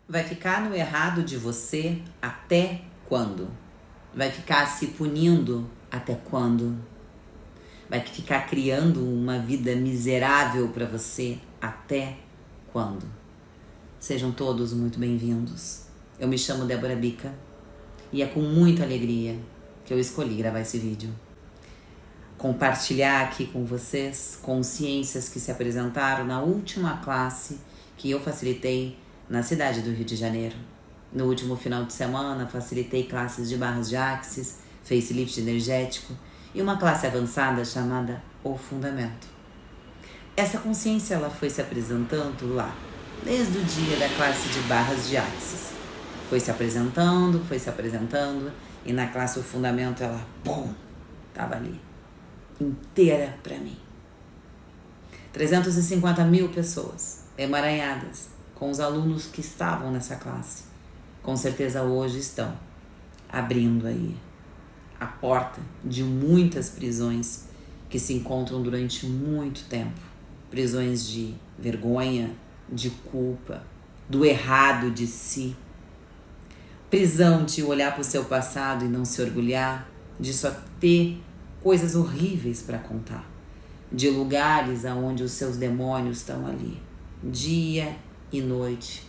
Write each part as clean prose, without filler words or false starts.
Vai ficar no errado de você até quando? Vai ficar se punindo até quando? Vai ficar criando uma vida miserável para você até quando? Sejam todos muito bem-vindos. Eu me chamo Débora Bica e é com muita alegria que eu escolhi gravar esse vídeo. Compartilhar aqui com vocês consciências que se apresentaram na última classe que eu facilitei na cidade do Rio de Janeiro. No último final de semana, facilitei classes de barras de axis, facelift energético e uma classe avançada chamada O Fundamento. Essa consciência ela foi se apresentando lá, desde o dia da classe de barras de axis. Foi se apresentando e na classe O Fundamento ela, pum, tava ali, inteira para mim. 350 mil pessoas emaranhadas com os alunos que estavam nessa classe. Com certeza hoje estão abrindo aí a porta de muitas prisões que se encontram durante muito tempo. Prisões de vergonha, de culpa, do errado de si. Prisão de olhar para o seu passado e não se orgulhar, de só ter coisas horríveis para contar. De lugares onde os seus demônios estão ali, dia e noite,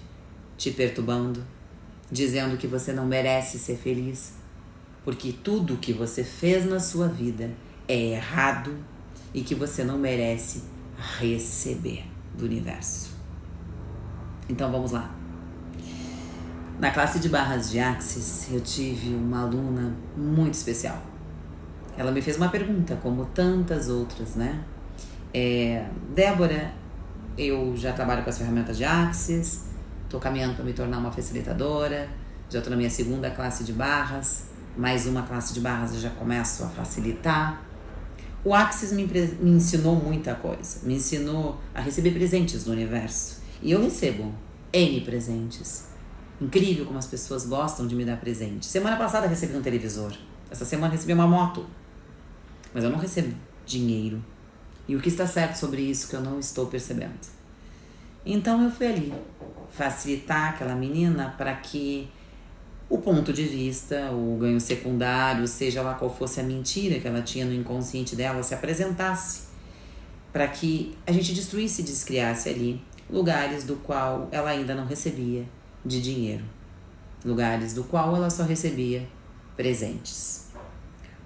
te perturbando, dizendo que você não merece ser feliz, porque tudo que você fez na sua vida é errado e que você não merece receber do universo. Então vamos lá. Na classe de barras de axis, eu tive uma aluna muito especial. Ela me fez uma pergunta, como tantas outras, né? Débora, eu já trabalho com as ferramentas de axis, estou caminhando para me tornar uma facilitadora, já estou na minha segunda classe de barras, mais uma classe de barras eu já começo a facilitar. O axis me ensinou muita coisa, me ensinou a receber presentes do universo, e eu recebo N presentes. Incrível como as pessoas gostam de me dar presente. Semana passada eu recebi um televisor, essa semana eu recebi uma moto, mas eu não recebo dinheiro. E o que está certo sobre isso que eu não estou percebendo? Então eu fui ali facilitar aquela menina para que o ponto de vista, o ganho secundário, seja lá qual fosse a mentira que ela tinha no inconsciente dela, se apresentasse. Para que a gente destruísse e descriasse ali lugares do qual ela ainda não recebia de dinheiro. Lugares do qual ela só recebia presentes.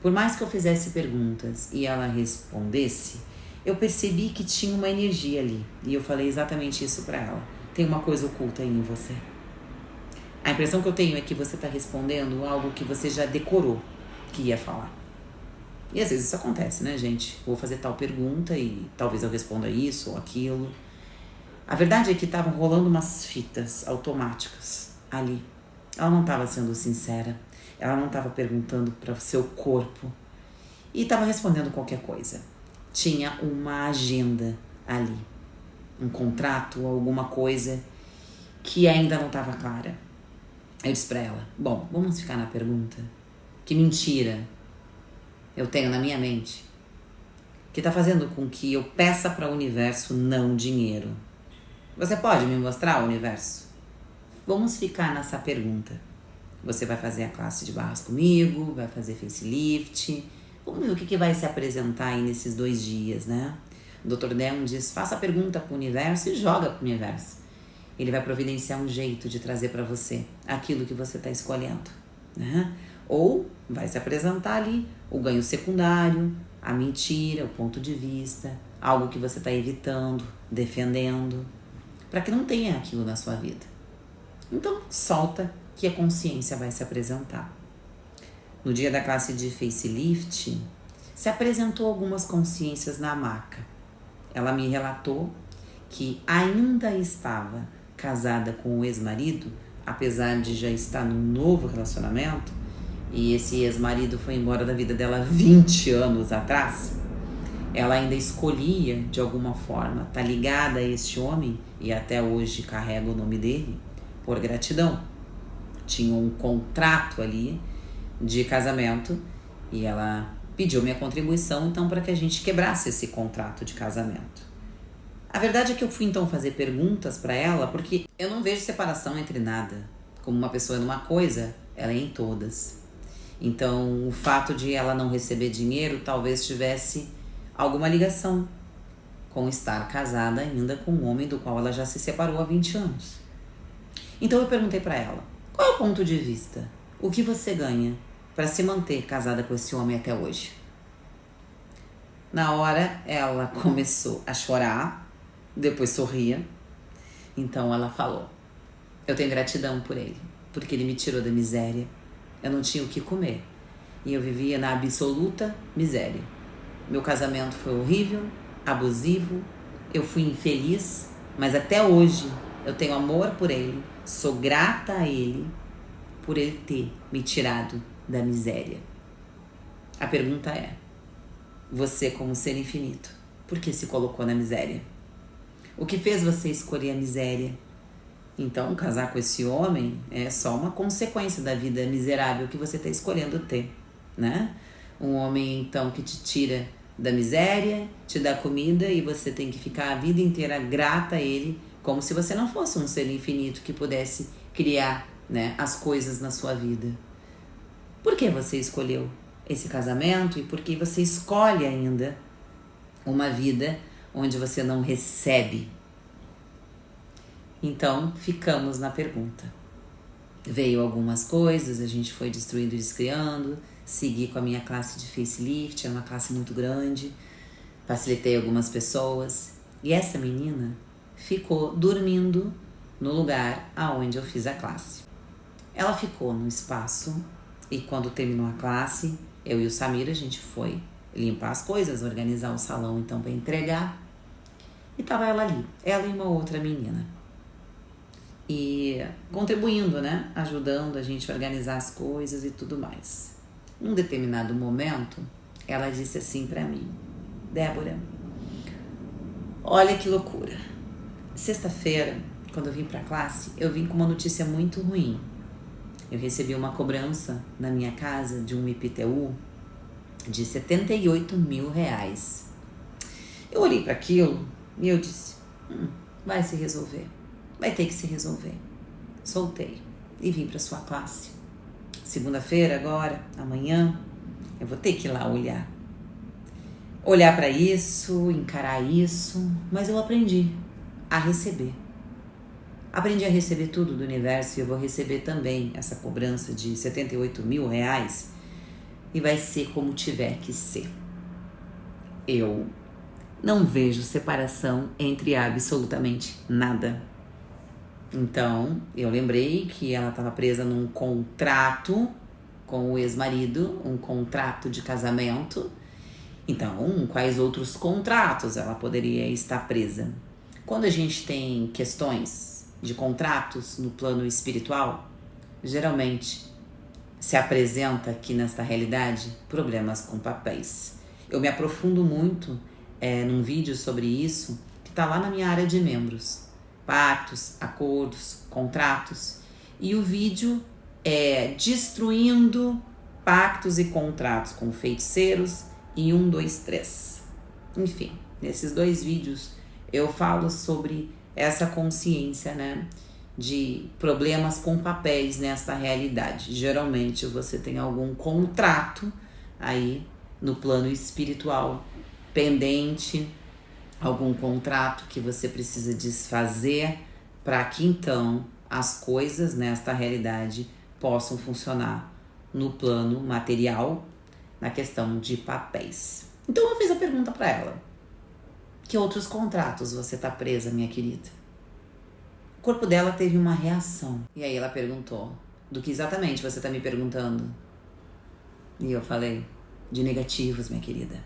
Por mais que eu fizesse perguntas e ela respondesse, eu percebi que tinha uma energia ali. E eu falei exatamente isso para ela. Tem uma coisa oculta aí em você. A impressão que eu tenho é que você está respondendo algo que você já decorou que ia falar. E às vezes isso acontece, né, gente? Vou fazer tal pergunta e talvez eu responda isso ou aquilo. A verdade é que estavam rolando umas fitas automáticas ali. Ela não estava sendo sincera. Ela não estava perguntando para o seu corpo. E estava respondendo qualquer coisa. Tinha uma agenda ali, um contrato, alguma coisa que ainda não estava clara. Eu disse para ela, bom, vamos ficar na pergunta. Que mentira eu tenho na minha mente que está fazendo com que eu peça para o universo não dinheiro? Você pode me mostrar, universo? Vamos ficar nessa pergunta. Você vai fazer a classe de barras comigo, vai fazer facelift. Vamos ver o que vai se apresentar aí nesses 2 dias, né? O Dr. Dem diz, faça a pergunta para o universo e joga para o universo. Ele vai providenciar um jeito de trazer para você aquilo que você está escolhendo, né? Ou vai se apresentar ali o ganho secundário, a mentira, o ponto de vista, algo que você está evitando, defendendo, para que não tenha aquilo na sua vida. Então, solta que a consciência vai se apresentar. No dia da classe de facelift, se apresentou algumas consciências na maca. Ela me relatou que ainda estava casada com o ex-marido, apesar de já estar num novo relacionamento, e esse ex-marido foi embora da vida dela 20 anos atrás. Ela ainda escolhia, de alguma forma, estar ligada a este homem, e até hoje carrega o nome dele, por gratidão. Tinha um contrato ali de casamento e ela pediu minha contribuição então para que a gente quebrasse esse contrato de casamento. A verdade é que eu fui então fazer perguntas para ela, porque eu não vejo separação entre nada. Como uma pessoa é numa coisa, ela é em todas. Então, o fato de ela não receber dinheiro talvez tivesse alguma ligação com estar casada ainda com um homem do qual ela já se separou há 20 anos. Então eu perguntei para ela, qual é o ponto de vista? O que você ganha para se manter casada com esse homem até hoje? Na hora ela começou a chorar, depois sorria. Então ela falou, eu tenho gratidão por ele, porque ele me tirou da miséria. Eu não tinha o que comer e eu vivia na absoluta miséria. Meu casamento foi horrível, abusivo, eu fui infeliz, mas até hoje eu tenho amor por ele, sou grata a ele por ele ter me tirado da miséria. A pergunta é, você como ser infinito, por que se colocou na miséria? O que fez você escolher a miséria? Então, casar com esse homem é só uma consequência da vida miserável que você está escolhendo ter, né? Um homem, então, que te tira da miséria, te dá comida e você tem que ficar a vida inteira grata a ele, como se você não fosse um ser infinito que pudesse criar, né, as coisas na sua vida. Por que você escolheu esse casamento e por que você escolhe ainda uma vida onde você não recebe? Então, ficamos na pergunta. Veio algumas coisas, a gente foi destruindo e descriando, segui com a minha classe de facelift, é uma classe muito grande, facilitei algumas pessoas. E essa menina ficou dormindo no lugar aonde eu fiz a classe. Ela ficou no espaço e quando terminou a classe, eu e o Samir, a gente foi limpar as coisas, organizar o salão então para entregar. E tava ela ali, ela e uma outra menina. E contribuindo, né? Ajudando a gente a organizar as coisas e tudo mais. Num determinado momento, ela disse assim pra mim, Débora, olha que loucura. Sexta-feira, quando eu vim pra classe, eu vim com uma notícia muito ruim. Eu recebi uma cobrança na minha casa de um IPTU de R$78 mil. Eu olhei para aquilo e eu disse, vai se resolver. Vai ter que se resolver. Soltei e vim para sua classe. Segunda-feira agora, amanhã, eu vou ter que ir lá olhar. Olhar para isso, encarar isso, mas eu aprendi a receber. Aprendi a receber tudo do universo e eu vou receber também essa cobrança de R$78 mil e vai ser como tiver que ser. Eu não vejo separação entre absolutamente nada. Então, eu lembrei que ela estava presa num contrato com o ex-marido, um contrato de casamento. Então, quais outros contratos ela poderia estar presa? Quando a gente tem questões de contratos no plano espiritual, geralmente se apresenta aqui nesta realidade problemas com papéis. Eu me aprofundo muito num vídeo sobre isso, que está lá na minha área de membros. Pactos, acordos, contratos. E o vídeo é destruindo pactos e contratos com feiticeiros e 1, 2, 3. Enfim, nesses 2 vídeos eu falo sobre essa consciência, né, de problemas com papéis nessa realidade. Geralmente você tem algum contrato aí no plano espiritual pendente, algum contrato que você precisa desfazer para que então as coisas nesta realidade possam funcionar no plano material, na questão de papéis. Então eu fiz a pergunta para ela, que outros contratos você tá presa, minha querida? O corpo dela teve uma reação. E aí ela perguntou, do que exatamente você tá me perguntando? E eu falei, de negativos, minha querida.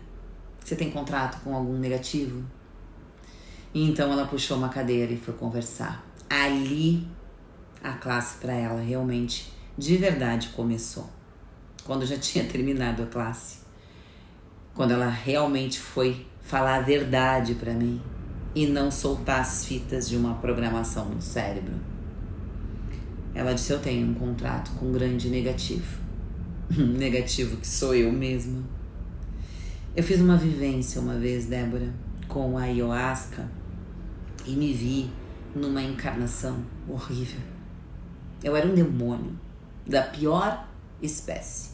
Você tem contrato com algum negativo? E então ela puxou uma cadeira e foi conversar. Ali a classe para ela realmente, de verdade, começou. Quando já tinha terminado a classe. Quando ela realmente foi falar a verdade para mim e não soltar as fitas de uma programação no cérebro. Ela disse, eu tenho um contrato com um grande negativo. Negativo que sou eu mesma. Eu fiz uma vivência uma vez, Débora, com a ayahuasca e me vi numa encarnação horrível. Eu era um demônio da pior espécie.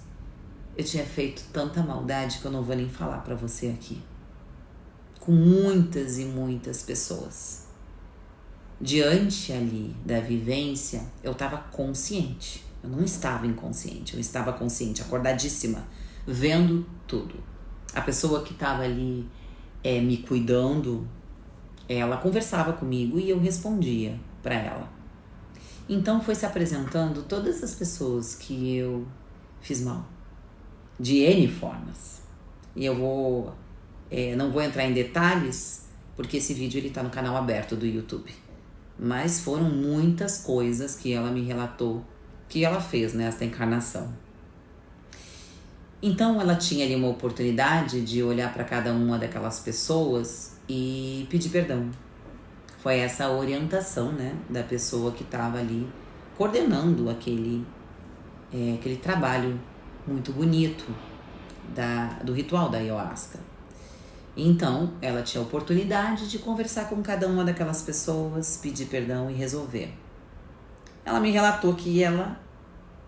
Eu tinha feito tanta maldade que eu não vou nem falar pra você aqui. Com muitas e muitas pessoas. Diante ali da vivência, eu estava consciente. Eu não estava inconsciente, eu estava consciente, acordadíssima, vendo tudo. A pessoa que estava ali me cuidando, ela conversava comigo e eu respondia para ela. Então foi se apresentando todas as pessoas que eu fiz mal, de N formas. E eu não vou entrar em detalhes, porque esse vídeo ele tá no canal aberto do YouTube. Mas foram muitas coisas que ela me relatou que ela fez nesta encarnação. Então ela tinha ali uma oportunidade de olhar para cada uma daquelas pessoas e pedir perdão. Foi essa a orientação, né, da pessoa que estava ali coordenando aquele trabalho muito bonito do ritual da ayahuasca. Então, ela tinha a oportunidade de conversar com cada uma daquelas pessoas, pedir perdão e resolver. Ela me relatou que ela,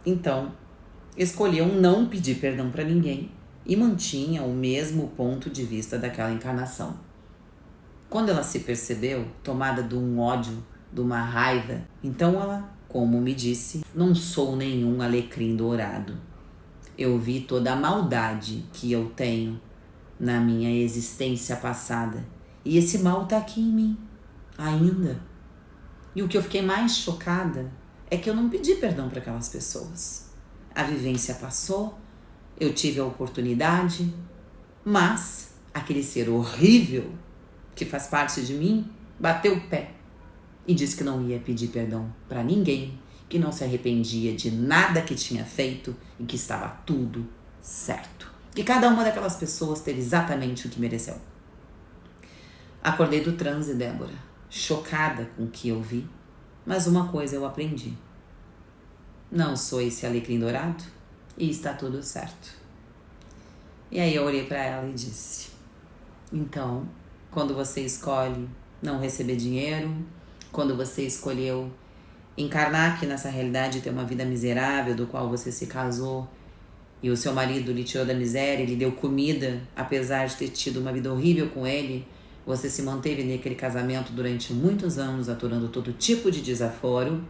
então, escolheu não pedir perdão para ninguém e mantinha o mesmo ponto de vista daquela encarnação. Quando ela se percebeu tomada de um ódio, de uma raiva, então ela, como me disse, não sou nenhum alecrim dourado. Eu vi toda a maldade que eu tenho na minha existência passada. E esse mal tá aqui em mim, ainda. E o que eu fiquei mais chocada é que eu não pedi perdão para aquelas pessoas. A vivência passou, eu tive a oportunidade, mas aquele ser horrível que faz parte de mim bateu o pé e disse que não ia pedir perdão para ninguém, que não se arrependia de nada que tinha feito e que estava tudo certo. E cada uma daquelas pessoas teve exatamente o que mereceu. Acordei do transe, Débora, chocada com o que eu vi, mas uma coisa eu aprendi. Não sou esse alecrim dourado e está tudo certo. E aí eu olhei para ela e disse, então, quando você escolhe não receber dinheiro, quando você escolheu encarnar aqui nessa realidade e ter uma vida miserável do qual você se casou, e o seu marido lhe tirou da miséria, lhe deu comida, apesar de ter tido uma vida horrível com ele, você se manteve naquele casamento durante muitos anos, aturando todo tipo de desaforo.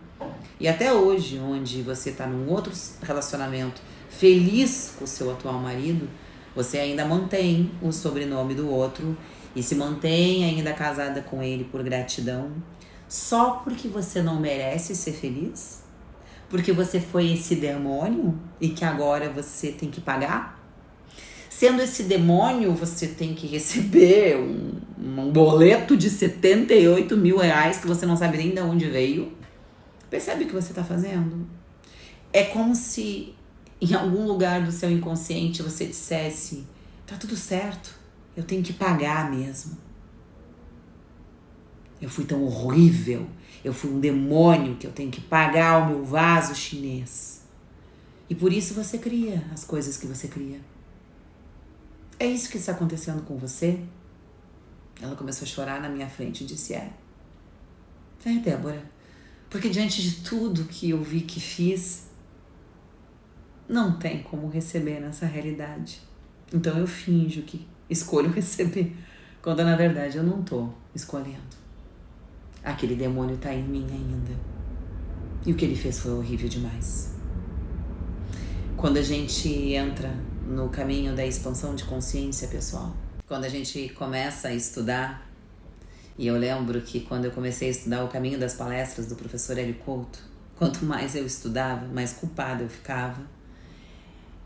E até hoje, onde você está num outro relacionamento feliz com o seu atual marido, você ainda mantém o sobrenome do outro e se mantém ainda casada com ele por gratidão, só porque você não merece ser feliz? Porque você foi esse demônio e que agora você tem que pagar? Sendo esse demônio, você tem que receber um boleto de 78 mil reais que você não sabe nem de onde veio. Percebe o que você está fazendo? É como se em algum lugar do seu inconsciente você dissesse, tá tudo certo, eu tenho que pagar mesmo. Eu fui tão horrível, eu fui um demônio que eu tenho que pagar o meu vaso chinês. E por isso você cria as coisas que você cria. É isso que está acontecendo com você? Ela começou a chorar na minha frente e disse, Débora, porque diante de tudo que eu vi que fiz, não tem como receber nessa realidade. Então eu finjo que escolho receber, quando na verdade eu não estou escolhendo. Aquele demônio está em mim ainda. E o que ele fez foi horrível demais. Quando a gente entra no caminho da expansão de consciência, pessoal, quando a gente começa a estudar, e eu lembro que quando eu comecei a estudar o caminho das palestras do professor Hélio Couto, quanto mais eu estudava, mais culpada eu ficava,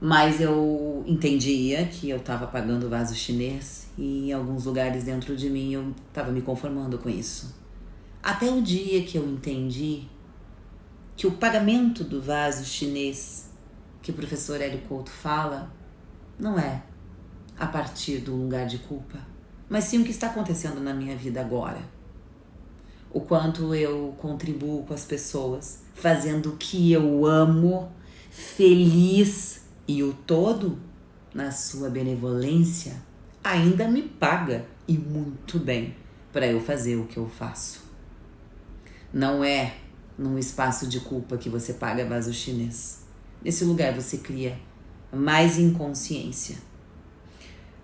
mais eu entendia que eu estava pagando o vaso chinês e em alguns lugares dentro de mim eu estava me conformando com isso. Até o dia que eu entendi que o pagamento do vaso chinês que o professor Hélio Couto fala não é a partir do lugar de culpa, mas sim o que está acontecendo na minha vida agora. O quanto eu contribuo com as pessoas, fazendo o que eu amo, feliz, e o todo, na sua benevolência, ainda me paga, e muito bem, para eu fazer o que eu faço. Não é num espaço de culpa que você paga vaso chinês. Nesse lugar você cria mais inconsciência.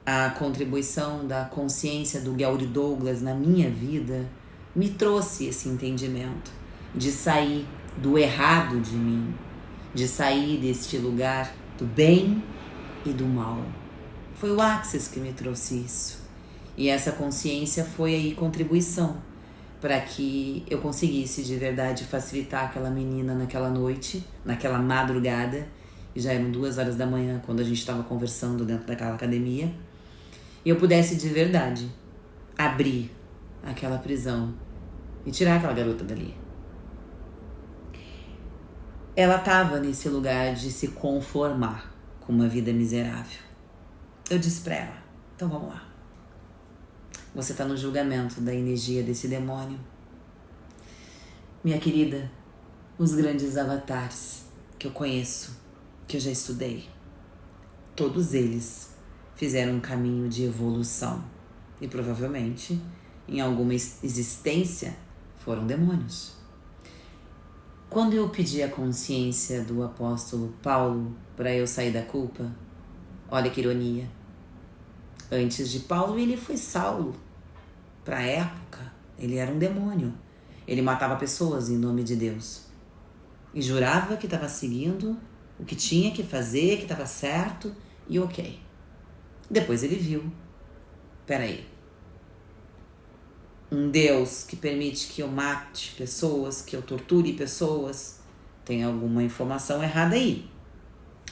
A contribuição da consciência do Gary Douglas na minha vida me trouxe esse entendimento de sair do errado de mim, de sair deste lugar do bem e do mal. Foi o Axis que me trouxe isso. E essa consciência foi aí contribuição para que eu conseguisse de verdade facilitar aquela menina naquela noite, naquela madrugada, e já eram 2 horas da manhã quando a gente estava conversando dentro daquela academia, e eu pudesse de verdade abrir aquela prisão e tirar aquela garota dali. Ela estava nesse lugar de se conformar com uma vida miserável. Eu disse pra ela, então vamos lá. Você está no julgamento da energia desse demônio. Minha querida, os grandes avatares que eu conheço, que eu já estudei, todos eles fizeram um caminho de evolução. E provavelmente, em alguma existência, foram demônios. Quando eu pedi a consciência do apóstolo Paulo para eu sair da culpa, olha que ironia. Antes de Paulo, ele foi Saulo. Para a época, ele era um demônio. Ele matava pessoas em nome de Deus. E jurava que estava seguindo o que tinha que fazer, que estava certo e ok. Depois ele viu. Peraí. Um Deus que permite que eu mate pessoas, que eu torture pessoas, tem alguma informação errada aí.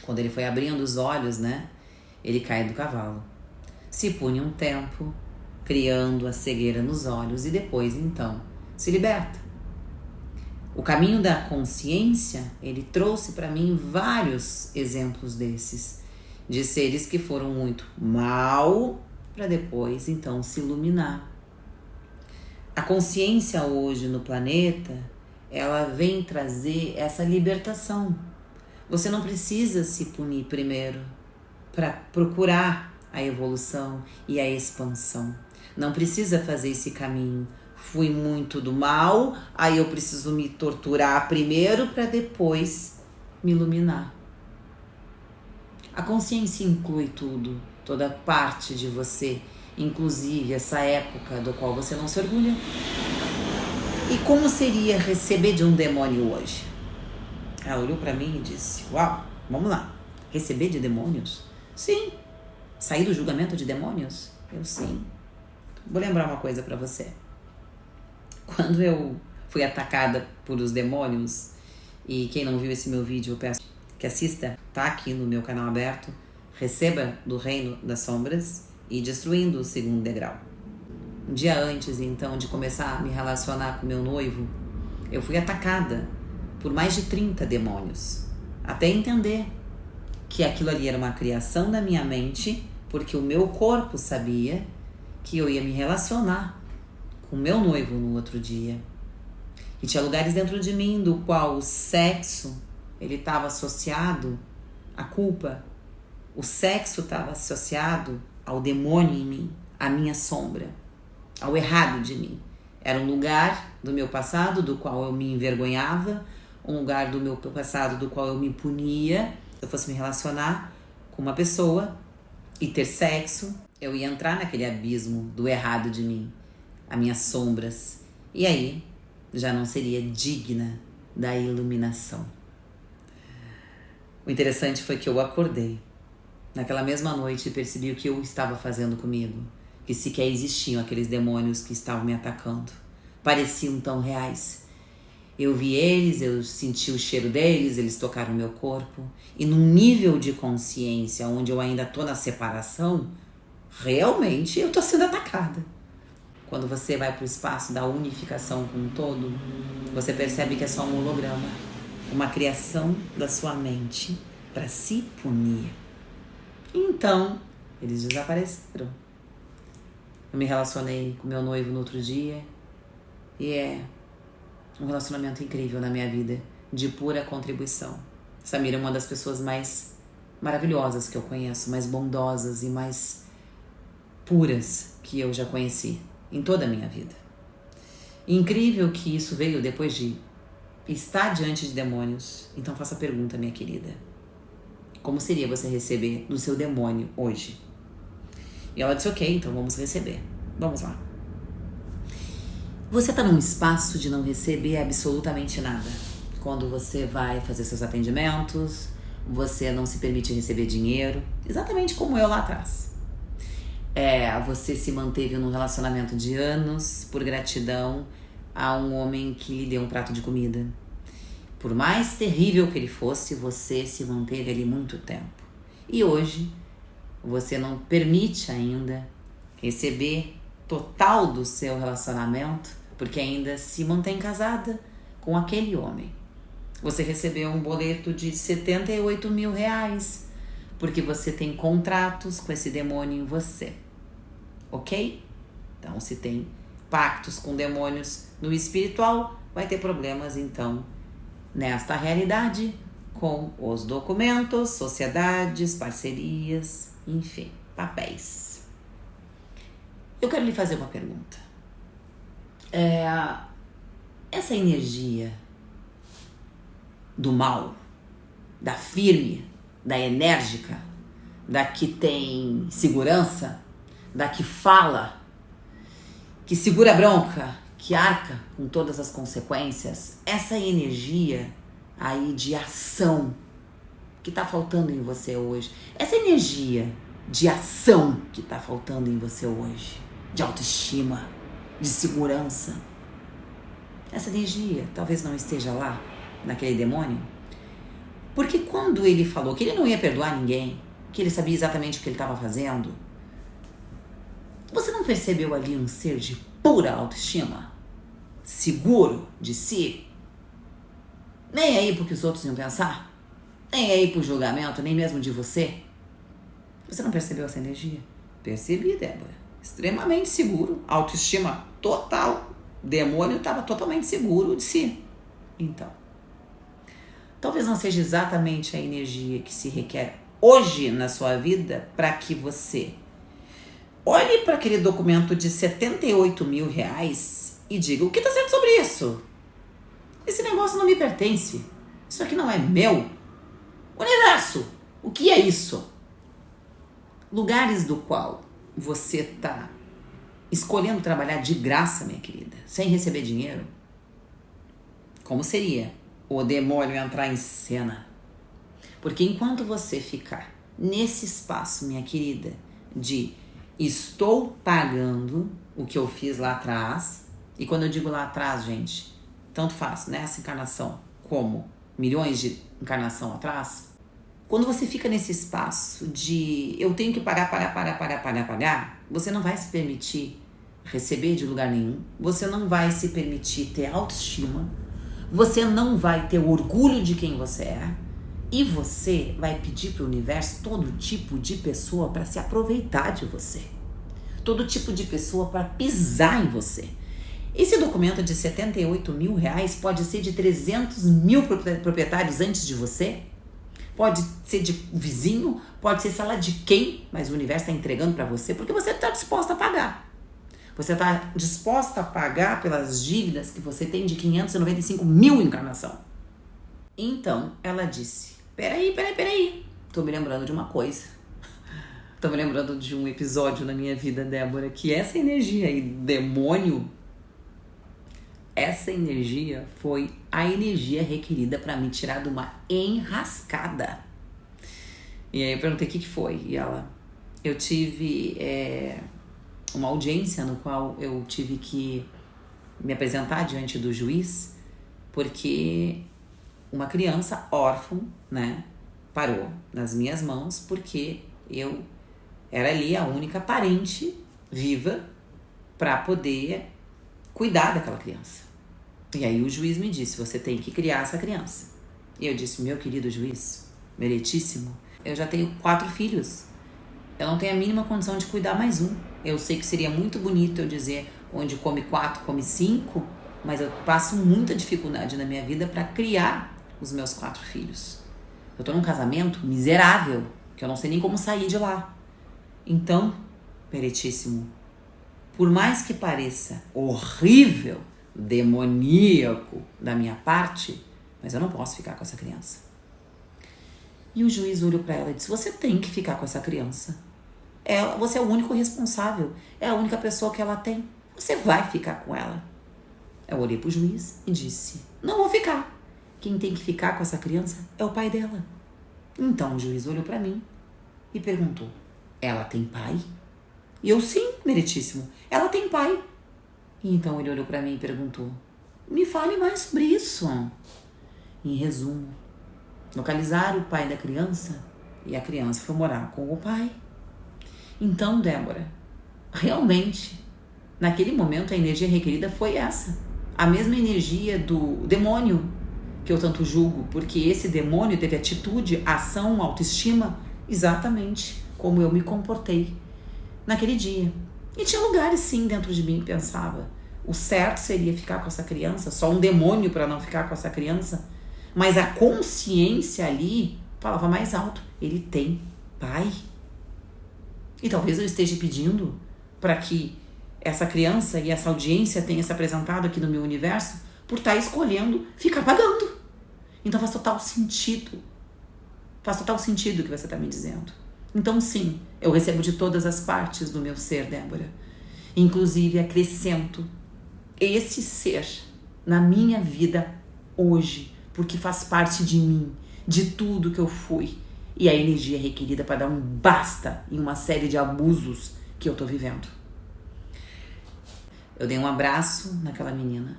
Quando ele foi abrindo os olhos, né? Ele cai do cavalo. Se pune um tempo, criando a cegueira nos olhos e depois, então, se liberta. O caminho da consciência, ele trouxe para mim vários exemplos desses, de seres que foram muito mal para depois, então, se iluminar. A consciência hoje no planeta, ela vem trazer essa libertação. Você não precisa se punir primeiro para procurar a evolução e a expansão. Não precisa fazer esse caminho. Fui muito do mal, aí eu preciso me torturar primeiro para depois me iluminar. A consciência inclui tudo, toda parte de você, inclusive essa época do qual você não se orgulha. E como seria receber de um demônio hoje? Ela olhou para mim e disse, uau, vamos lá, receber de demônios? Sim. Sair do julgamento de demônios? Eu sim. Vou lembrar uma coisa para você. Quando eu fui atacada por os demônios, e quem não viu esse meu vídeo, eu peço que assista, tá aqui no meu canal aberto, Receba do Reino das Sombras e Destruindo o Segundo Degrau. Um dia antes, então, de começar a me relacionar com meu noivo, eu fui atacada por mais de 30 demônios, até entender que aquilo ali era uma criação da minha mente, porque o meu corpo sabia que eu ia me relacionar com meu noivo no outro dia. E tinha lugares dentro de mim do qual o sexo, ele estava associado à culpa. O sexo estava associado ao demônio em mim, à minha sombra, ao errado de mim. Era um lugar do meu passado do qual eu me envergonhava, um lugar do meu passado do qual eu me punia. Se eu fosse me relacionar com uma pessoa e ter sexo, eu ia entrar naquele abismo do errado de mim, as minhas sombras. E aí, já não seria digna da iluminação. O interessante foi que eu acordei naquela mesma noite e percebi o que eu estava fazendo comigo, que sequer existiam aqueles demônios que estavam me atacando. Pareciam tão reais. Eu vi eles, eu senti o cheiro deles, eles tocaram meu corpo. E num nível de consciência onde eu ainda tô na separação, realmente eu tô sendo atacada. Quando você vai para o espaço da unificação com o todo, você percebe que é só um holograma, uma criação da sua mente para se punir. Então, eles desapareceram. Eu me relacionei com meu noivo no outro dia e é um relacionamento incrível na minha vida, de pura contribuição. Samira é uma das pessoas mais maravilhosas que eu conheço, mais bondosas e mais puras que eu já conheci. em toda a minha vida. Incrível que isso veio depois de estar diante de demônios. Então faça a pergunta, minha querida. Como seria você receber do seu demônio hoje? E ela disse, ok, então vamos receber. Vamos lá. Você está num espaço de não receber absolutamente nada. Quando você vai fazer seus atendimentos, você não se permite receber dinheiro. Exatamente como eu lá atrás. Você se manteve num relacionamento de anos por gratidão a um homem que lhe deu um prato de comida. Por mais terrível que ele fosse, você se manteve ali muito tempo. E hoje, você não permite ainda receber total do seu relacionamento, porque ainda se mantém casada com aquele homem. Você recebeu um boleto de 78 mil reais, porque você tem contratos com esse demônio em você. Ok? Então, se tem pactos com demônios no espiritual, vai ter problemas, então, nesta realidade, com os documentos, sociedades, parcerias, enfim, papéis. Eu quero lhe fazer uma pergunta. Essa energia do mal, da firme, da enérgica, da que tem segurança, da que fala, que segura a bronca, que arca com todas as consequências, essa energia aí de ação que tá faltando em você hoje, essa energia de ação que tá faltando em você hoje, de autoestima, de segurança, essa energia talvez não esteja lá, naquele demônio, porque quando ele falou que ele não ia perdoar ninguém, que ele sabia exatamente o que ele estava fazendo, você não percebeu ali um ser de pura autoestima? Seguro de si? Nem aí pro que os outros iam pensar? Nem aí pro julgamento, nem mesmo de você? Você não percebeu essa energia? Percebi, Débora. Extremamente seguro, autoestima total. O demônio estava totalmente seguro de si. Então, talvez não seja exatamente a energia que se requer hoje na sua vida para que você olhe para aquele documento de 78 mil reais e diga, o que está certo sobre isso? Esse negócio não me pertence. Isso aqui não é meu. Universo, o que é isso? Lugares do qual você está escolhendo trabalhar de graça, minha querida, sem receber dinheiro. Como seria o demônio entrar em cena? Porque enquanto você ficar nesse espaço, minha querida, de estou pagando o que eu fiz lá atrás, e quando eu digo lá atrás, gente, tanto faz nessa encarnação como milhões de encarnação atrás, quando você fica nesse espaço de eu tenho que pagar, você não vai se permitir receber de lugar nenhum, você não vai se permitir ter autoestima, você não vai ter orgulho de quem você é, e você vai pedir para o universo todo tipo de pessoa para se aproveitar de você, todo tipo de pessoa para pisar em você. Esse documento de 78 mil reais pode ser de 300 mil proprietários antes de você, pode ser de vizinho, pode ser sei lá de quem, mas o universo está entregando para você porque você está disposta a pagar. Você está disposta a pagar pelas dívidas que você tem de 595 mil encarnação. Então, ela disse, peraí. Tô me lembrando de uma coisa. Tô me lembrando de um episódio na minha vida, Débora, que essa energia aí, demônio, essa energia foi a energia requerida para me tirar de uma enrascada. E aí eu perguntei o que foi. E eu tive uma audiência no qual eu tive que me apresentar diante do juiz, porque uma criança órfã, né, parou nas minhas mãos, porque eu era ali a única parente viva para poder cuidar daquela criança. E aí o juiz me disse, você tem que criar essa criança. E eu disse, meu querido juiz, meritíssimo, eu já tenho 4 filhos. Eu não tenho a mínima condição de cuidar mais um. Eu sei que seria muito bonito eu dizer onde come 4, come 5, mas eu passo muita dificuldade na minha vida para criar os meus 4 filhos. Eu tô num casamento miserável, que eu não sei nem como sair de lá. Então, meritíssimo, Por mais que pareça horrível, demoníaco da minha parte, mas eu não posso ficar com essa criança. E o juiz olhou para ela e disse: você tem que ficar com essa criança. Você é o único responsável, é a única pessoa que ela tem. Você vai ficar com ela. Eu olhei pro juiz e disse: não vou ficar. Quem tem que ficar com essa criança é o pai dela. Então o juiz olhou para mim e perguntou: ela tem pai? E eu: sim, meritíssimo, ela tem pai. E então ele olhou para mim e perguntou: me fale mais sobre isso. Em resumo, localizaram o pai da criança e a criança foi morar com o pai. Então, Débora, realmente, naquele momento a energia requerida foi essa. A mesma energia do demônio que eu tanto julgo, porque esse demônio teve atitude, ação, autoestima, exatamente como eu me comportei naquele dia. E tinha lugares sim dentro de mim que pensava: o certo seria ficar com essa criança, só um demônio para não ficar com essa criança. Mas a consciência ali falava mais alto: ele tem pai. E talvez eu esteja pedindo para que essa criança e essa audiência tenha se apresentado aqui no meu universo por estar escolhendo ficar pagando. Então faz total sentido. Faz total sentido o que você está me dizendo. Então sim, eu recebo de todas as partes do meu ser, Débora. Inclusive acrescento esse ser na minha vida hoje, porque faz parte de mim, de tudo que eu fui. E a energia requerida para dar um basta em uma série de abusos que eu tô vivendo. Eu dei um abraço naquela menina,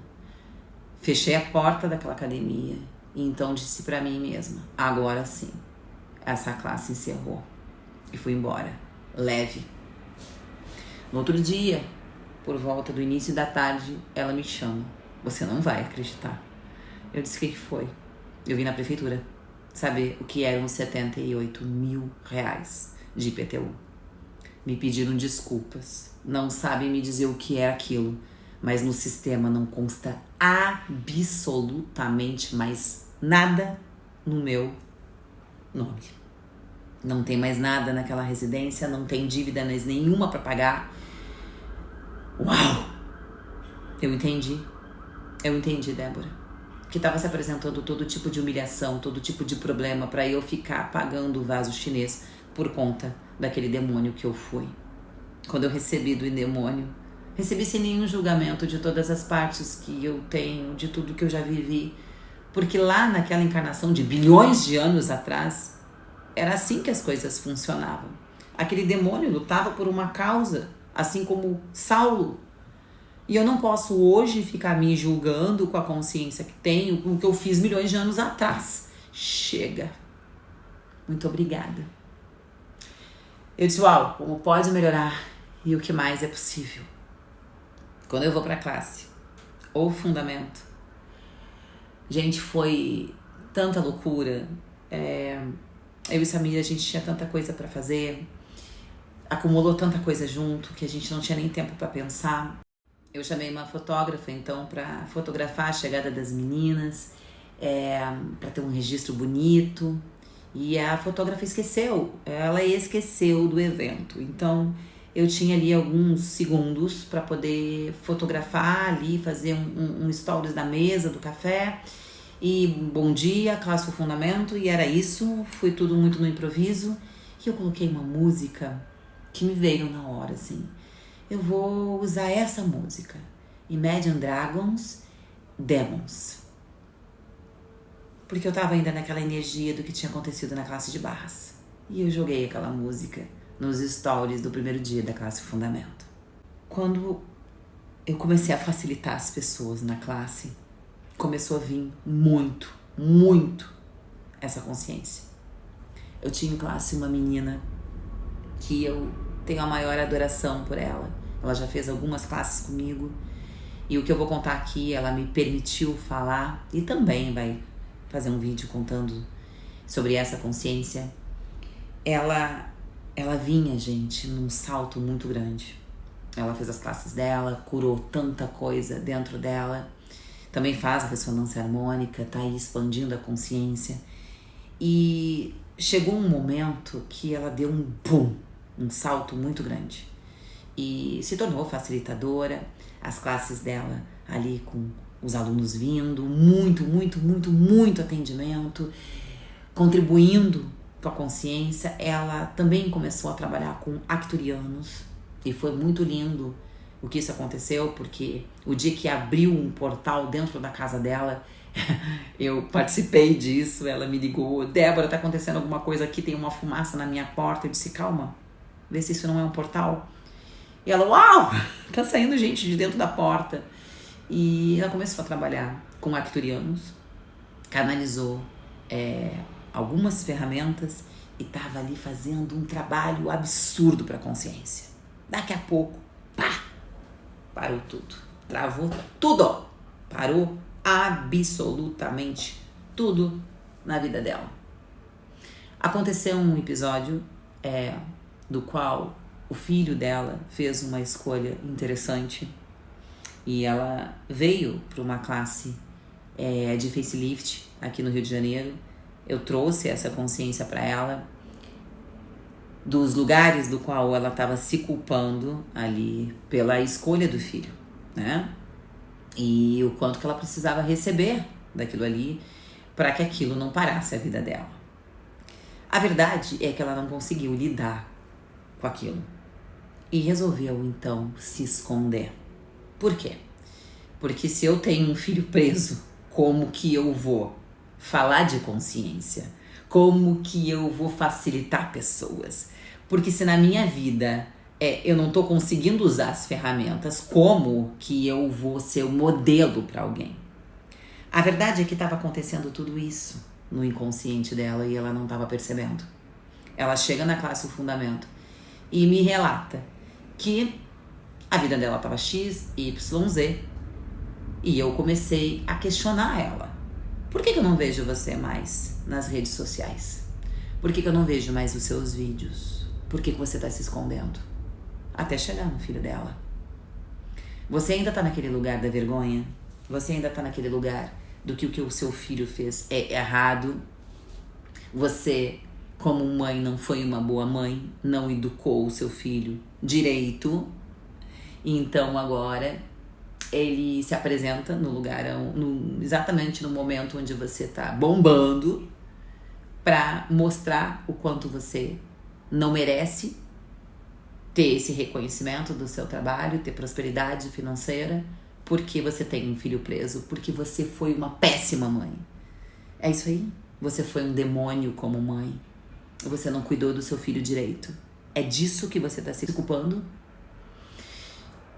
fechei a porta daquela academia e então disse para mim mesma: agora sim, essa classe encerrou. E fui embora, leve. No outro dia, por volta do início da tarde, ela me chama: você não vai acreditar. Eu disse: o que foi? Eu vim na prefeitura saber o que eram os 78 mil reais de IPTU. Me pediram desculpas, não sabem me dizer o que é aquilo, mas no sistema não consta absolutamente mais nada no meu nome. Não tem mais nada naquela residência, não tem dívida nenhuma para pagar. Uau! Eu entendi, Débora, que estava se apresentando todo tipo de humilhação, todo tipo de problema para eu ficar pagando o vaso chinês por conta daquele demônio que eu fui. Quando eu recebi do demônio, recebi sem nenhum julgamento de todas as partes que eu tenho, de tudo que eu já vivi, porque lá naquela encarnação de bilhões de anos atrás, era assim que as coisas funcionavam. Aquele demônio lutava por uma causa, assim como Saulo. E eu não posso hoje ficar me julgando com a consciência que tenho, com o que eu fiz milhões de anos atrás. Chega. Muito obrigada. Eu disse: uau, como pode melhorar e o que mais é possível. Quando eu vou para a classe, ou fundamento, gente, foi tanta loucura. Eu e Samir, a gente tinha tanta coisa para fazer, acumulou tanta coisa junto que a gente não tinha nem tempo para pensar. Eu chamei uma fotógrafa, então, para fotografar a chegada das meninas, para ter um registro bonito. E a fotógrafa ela esqueceu do evento. Então, eu tinha ali alguns segundos para poder fotografar ali, fazer um stories da mesa, do café. E bom dia, classe do fundamento, e era isso. Foi tudo muito no improviso. E eu coloquei uma música que me veio na hora, assim. Eu vou usar essa música, Imagine Dragons, Demons. Porque eu tava ainda naquela energia do que tinha acontecido na classe de barras. E eu joguei aquela música nos stories do primeiro dia da classe Fundamento. Quando eu comecei a facilitar as pessoas na classe, começou a vir muito essa consciência. Eu tinha em classe uma menina que eu tenho a maior adoração por ela. Ela já fez algumas classes comigo. E o que eu vou contar aqui, ela me permitiu falar. E também vai fazer um vídeo contando sobre essa consciência. Ela vinha, gente, num salto muito grande. Ela fez as classes dela, curou tanta coisa dentro dela. Também faz a ressonância harmônica, tá aí expandindo a consciência. E chegou um momento que ela deu um salto muito grande. e se tornou facilitadora. As classes dela ali com os alunos vindo, muito atendimento, contribuindo com a consciência. Ela também começou a trabalhar com acturianos e foi muito lindo o que isso aconteceu, porque o dia que abriu um portal dentro da casa dela, eu participei disso. Ela me ligou: Débora, tá acontecendo alguma coisa aqui, tem uma fumaça na minha porta. Eu disse: calma, vê se isso não é um portal. E ela: uau, tá saindo gente de dentro da porta. E ela começou a trabalhar com acturianos, canalizou algumas ferramentas e tava ali fazendo um trabalho absurdo para a consciência. Daqui a pouco, pá, parou tudo, travou tudo, parou absolutamente tudo na vida dela. Aconteceu um episódio do qual o filho dela fez uma escolha interessante e ela veio para uma classe de facelift aqui no Rio de Janeiro. Eu trouxe essa consciência para ela dos lugares do qual ela estava se culpando ali pela escolha do filho, né? E o quanto que ela precisava receber daquilo ali para que aquilo não parasse a vida dela. A verdade é que ela não conseguiu lidar com aquilo e resolveu então se esconder. Por quê? Porque se eu tenho um filho preso, como que eu vou falar de consciência? Como que eu vou facilitar pessoas? Porque se na minha vida eu não estou conseguindo usar as ferramentas, como que eu vou ser o modelo para alguém? A verdade é que estava acontecendo tudo isso no inconsciente dela e ela não estava percebendo. Ela chega na classe O Fundamento e me relata que a vida dela estava X, Y, Z. E eu comecei a questionar ela. Por que eu não vejo você mais nas redes sociais? Por que eu não vejo mais os seus vídeos? Por que você está se escondendo? Até chegar no filho dela. Você ainda está naquele lugar da vergonha? Você ainda está naquele lugar do que o que o seu filho fez é errado? Você, como mãe, não foi uma boa mãe, não educou o seu filho direito. Então agora ele se apresenta no lugar, exatamente no momento onde você está bombando, para mostrar o quanto você não merece ter esse reconhecimento do seu trabalho, ter prosperidade financeira, porque você tem um filho preso, porque você foi uma péssima mãe. É isso aí. Você foi um demônio como mãe. Você não cuidou do seu filho direito. É disso que você está se culpando?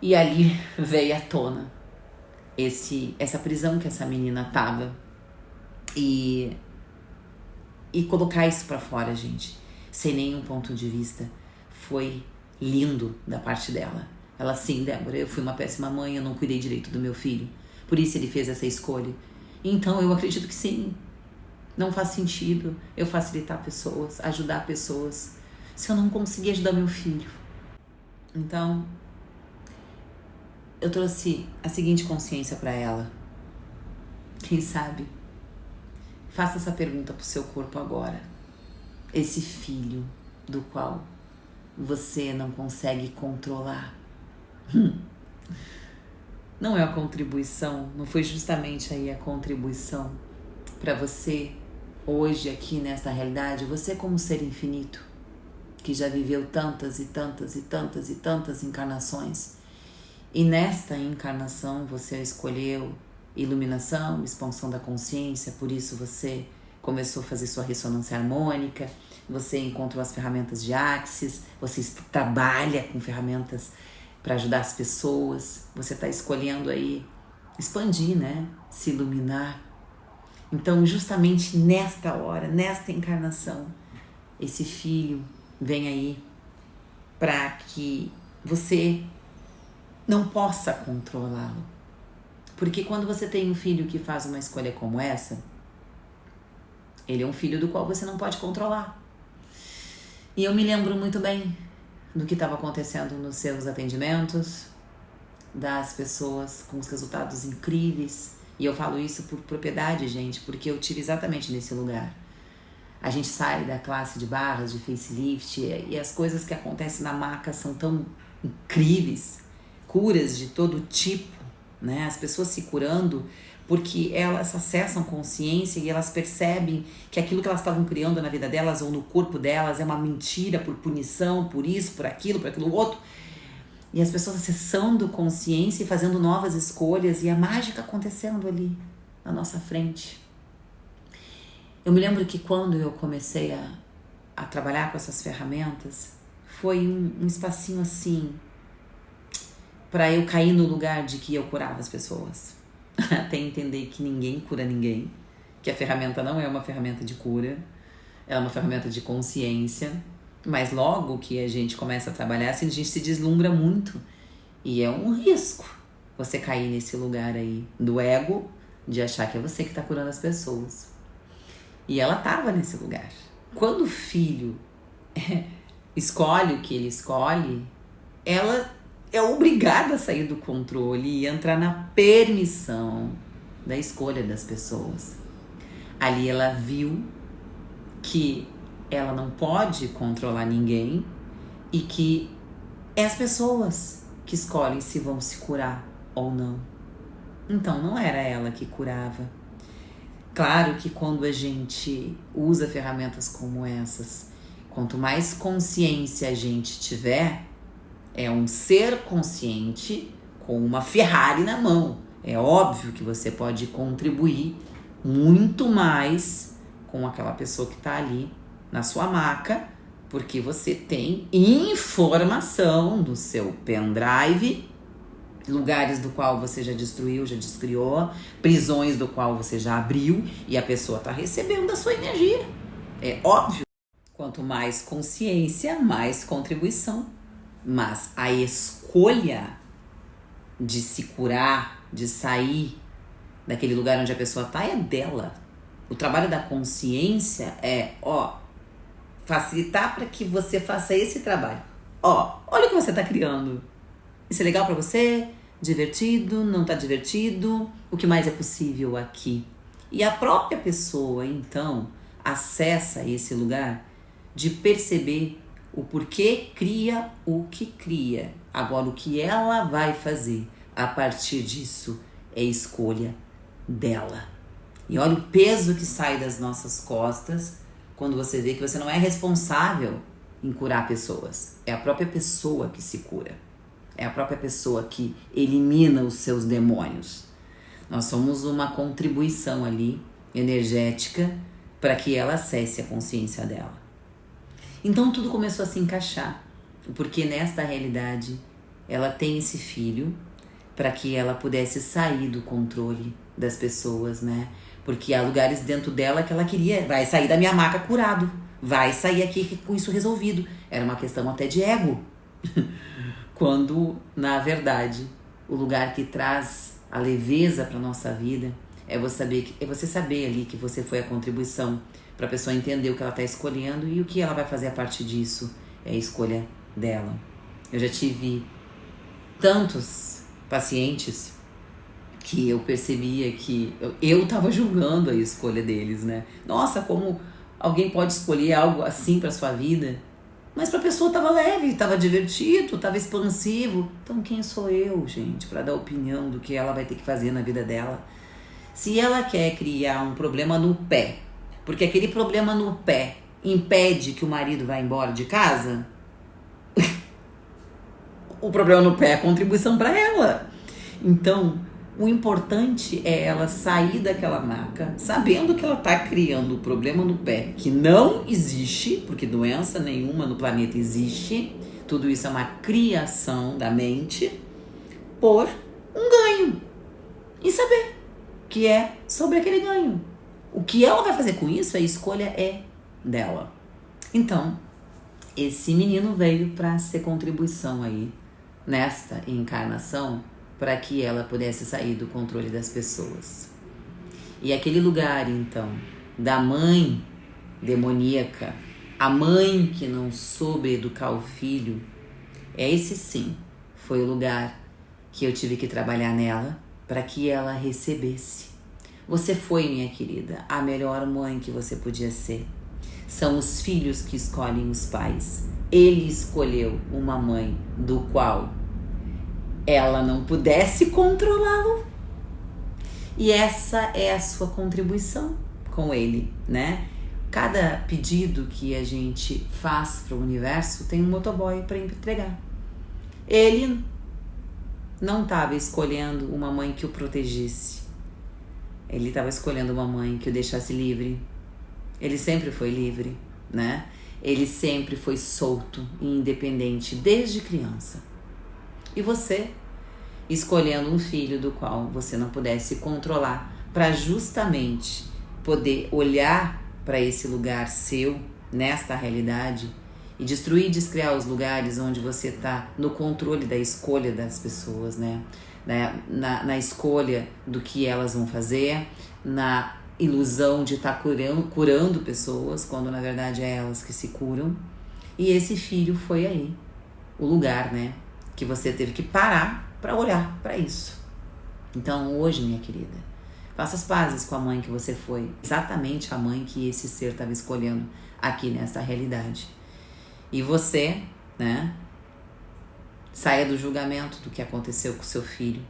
E ali veio à tona essa prisão que essa menina tava. E colocar isso pra fora, gente, sem nenhum ponto de vista, foi lindo da parte dela. Ela: sim, Débora, eu fui uma péssima mãe, eu não cuidei direito do meu filho, por isso ele fez essa escolha. Então eu acredito que sim, não faz sentido eu facilitar pessoas, ajudar pessoas, se eu não conseguir ajudar meu filho. Então eu trouxe a seguinte consciência para ela. Quem sabe, faça essa pergunta pro seu corpo agora. Esse filho do qual você não consegue controlar, não é a contribuição, não foi justamente aí a contribuição para você hoje aqui nessa realidade? Você, como ser infinito, que já viveu tantas e tantas e tantas e tantas encarnações, e nesta encarnação você escolheu iluminação, expansão da consciência, por isso você começou a fazer sua ressonância harmônica, você encontrou as ferramentas de Axis, você trabalha com ferramentas para ajudar as pessoas, você está escolhendo aí expandir, né? Se iluminar. Então, justamente nesta hora, nesta encarnação, esse filho vem aí para que você não possa controlá-lo. Porque quando você tem um filho que faz uma escolha como essa, ele é um filho do qual você não pode controlar. E eu me lembro muito bem do que estava acontecendo nos seus atendimentos, das pessoas com os resultados incríveis. E eu falo isso por propriedade, gente, porque eu tive exatamente nesse lugar. A gente sai da classe de barras, de facelift, e as coisas que acontecem na maca são tão incríveis, curas de todo tipo, né? As pessoas se curando porque elas acessam consciência e elas percebem que aquilo que elas estavam criando na vida delas ou no corpo delas é uma mentira por punição, por isso, por aquilo outro. E as pessoas acessando consciência e fazendo novas escolhas e a mágica acontecendo ali na nossa frente. Eu me lembro que quando eu comecei a trabalhar com essas ferramentas, foi um espacinho assim para eu cair no lugar de que eu curava as pessoas. Até entender que ninguém cura ninguém, que a ferramenta não é uma ferramenta de cura, é uma ferramenta de consciência, mas logo que a gente começa a trabalhar, assim, a gente se deslumbra muito e é um risco você cair nesse lugar aí do ego, de achar que é você que está curando as pessoas. E ela estava nesse lugar. Quando o filho escolhe o que ele escolhe, ela é obrigada a sair do controle e entrar na permissão da escolha das pessoas. Ali ela viu que ela não pode controlar ninguém e que é as pessoas que escolhem se vão se curar ou não. Então não era ela que curava. Claro que quando a gente usa ferramentas como essas, quanto mais consciência a gente tiver, é um ser consciente com uma Ferrari na mão. É óbvio que você pode contribuir muito mais com aquela pessoa que está ali na sua maca, porque você tem informação do seu pendrive, lugares do qual você já destruiu, já descriou, prisões do qual você já abriu e a pessoa está recebendo a sua energia. É óbvio. Quanto mais consciência, mais contribuição. Mas a escolha de se curar, de sair daquele lugar onde a pessoa está é dela. O trabalho da consciência é, facilitar para que você faça esse trabalho. Olha o que você está criando. Isso é legal para você? Divertido? Não está divertido? O que mais é possível aqui? E a própria pessoa, então, acessa esse lugar de perceber o porquê cria o que cria. Agora, o que ela vai fazer a partir disso é escolha dela. E olha o peso que sai das nossas costas quando você vê que você não é responsável em curar pessoas. É a própria pessoa que se cura. É a própria pessoa que elimina os seus demônios. Nós somos uma contribuição ali, energética, para que ela acesse a consciência dela. Então tudo começou a se encaixar, porque nesta realidade ela tem esse filho para que ela pudesse sair do controle das pessoas, né? Porque há lugares dentro dela que ela queria, vai sair da minha maca curado, vai sair aqui com isso resolvido. Era uma questão até de ego. Quando, na verdade, o lugar que traz a leveza para nossa vida é você saber ali que você foi a contribuição para a pessoa entender o que ela está escolhendo e o que ela vai fazer a partir disso é a escolha dela. Eu já tive tantos pacientes que eu percebia que eu estava julgando a escolha deles, né? Nossa, como alguém pode escolher algo assim para sua vida? Mas para a pessoa estava leve, estava divertido, estava expansivo. Então quem sou eu, gente, para dar opinião do que ela vai ter que fazer na vida dela? Se ela quer criar um problema no pé, porque aquele problema no pé impede que o marido vá embora de casa, o problema no pé é a contribuição para ela. Então, o importante é ela sair daquela maca, sabendo que ela está criando o problema no pé, que não existe, porque doença nenhuma no planeta existe, tudo isso é uma criação da mente, por um ganho. E saber que é sobre aquele ganho. O que ela vai fazer com isso, a escolha é dela. Então, esse menino veio para ser contribuição aí, nesta encarnação, para que ela pudesse sair do controle das pessoas. E aquele lugar, então, da mãe demoníaca, a mãe que não soube educar o filho, esse sim foi o lugar que eu tive que trabalhar nela para que ela recebesse. Você foi, minha querida, a melhor mãe que você podia ser. São os filhos que escolhem os pais. ele escolheu uma mãe do qual ela não pudesse controlá-lo. E essa é a sua contribuição com ele, né? Cada pedido que a gente faz para o universo tem um motoboy para entregar. Ele não estava escolhendo uma mãe que o protegesse. Ele estava escolhendo uma mãe que o deixasse livre. Ele sempre foi livre, né? Ele sempre foi solto e independente desde criança. E você, escolhendo um filho do qual você não pudesse controlar, para justamente poder olhar para esse lugar seu, nesta realidade, e destruir e descriar os lugares onde você está no controle da escolha das pessoas, né? Na escolha do que elas vão fazer, na ilusão de estar curando pessoas, quando na verdade é elas que se curam. E esse filho foi aí, o lugar, né? Que você teve que parar para olhar para isso. Então hoje, minha querida, faça as pazes com a mãe que você foi, exatamente a mãe que esse ser estava escolhendo aqui nesta realidade. E você, né, saia do julgamento do que aconteceu com seu filho.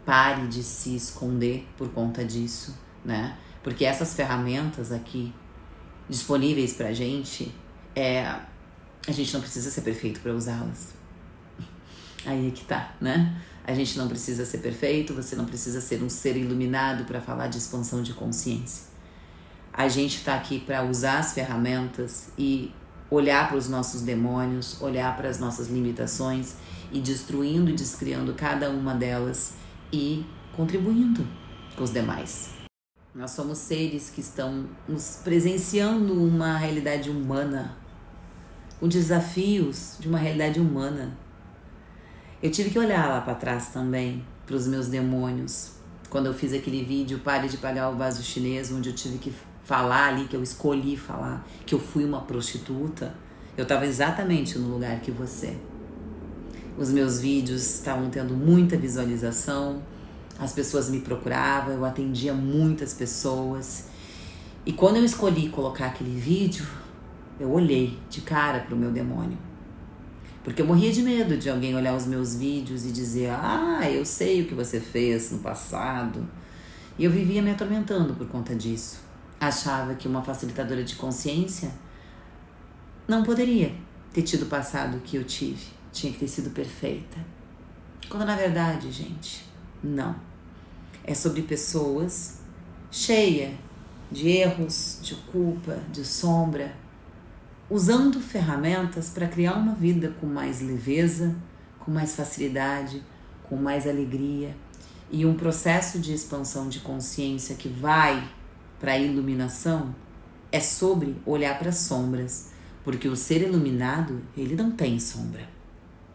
Pare de se esconder por conta disso, né? Porque essas ferramentas aqui disponíveis pra gente, a gente não precisa ser perfeito para usá-las. Aí é que tá, né? A gente não precisa ser perfeito, você não precisa ser um ser iluminado para falar de expansão de consciência. A gente tá aqui para usar as ferramentas e olhar para os nossos demônios, olhar para as nossas limitações e destruindo e descriando cada uma delas e contribuindo com os demais. Nós somos seres que estão nos presenciando uma realidade humana, com desafios de uma realidade humana. Eu tive que olhar lá para trás também, para os meus demônios. Quando eu fiz aquele vídeo, Pare de Pagar o Vaso Chinês, onde eu tive que falar ali, que eu escolhi falar, que eu fui uma prostituta, eu estava exatamente no lugar que você. Os meus vídeos estavam tendo muita visualização, as pessoas me procuravam, eu atendia muitas pessoas. E quando eu escolhi colocar aquele vídeo, eu olhei de cara para o meu demônio. Porque eu morria de medo de alguém olhar os meus vídeos e dizer: ah, eu sei o que você fez no passado. E eu vivia me atormentando por conta disso. Achava que uma facilitadora de consciência não poderia ter tido o passado que eu tive. Tinha que ter sido perfeita. Quando na verdade, gente, não. É sobre pessoas cheias de erros, de culpa, de sombra, usando ferramentas para criar uma vida com mais leveza, com mais facilidade, com mais alegria e um processo de expansão de consciência que vai para a iluminação. É sobre olhar para as sombras, porque o ser iluminado, ele não tem sombra.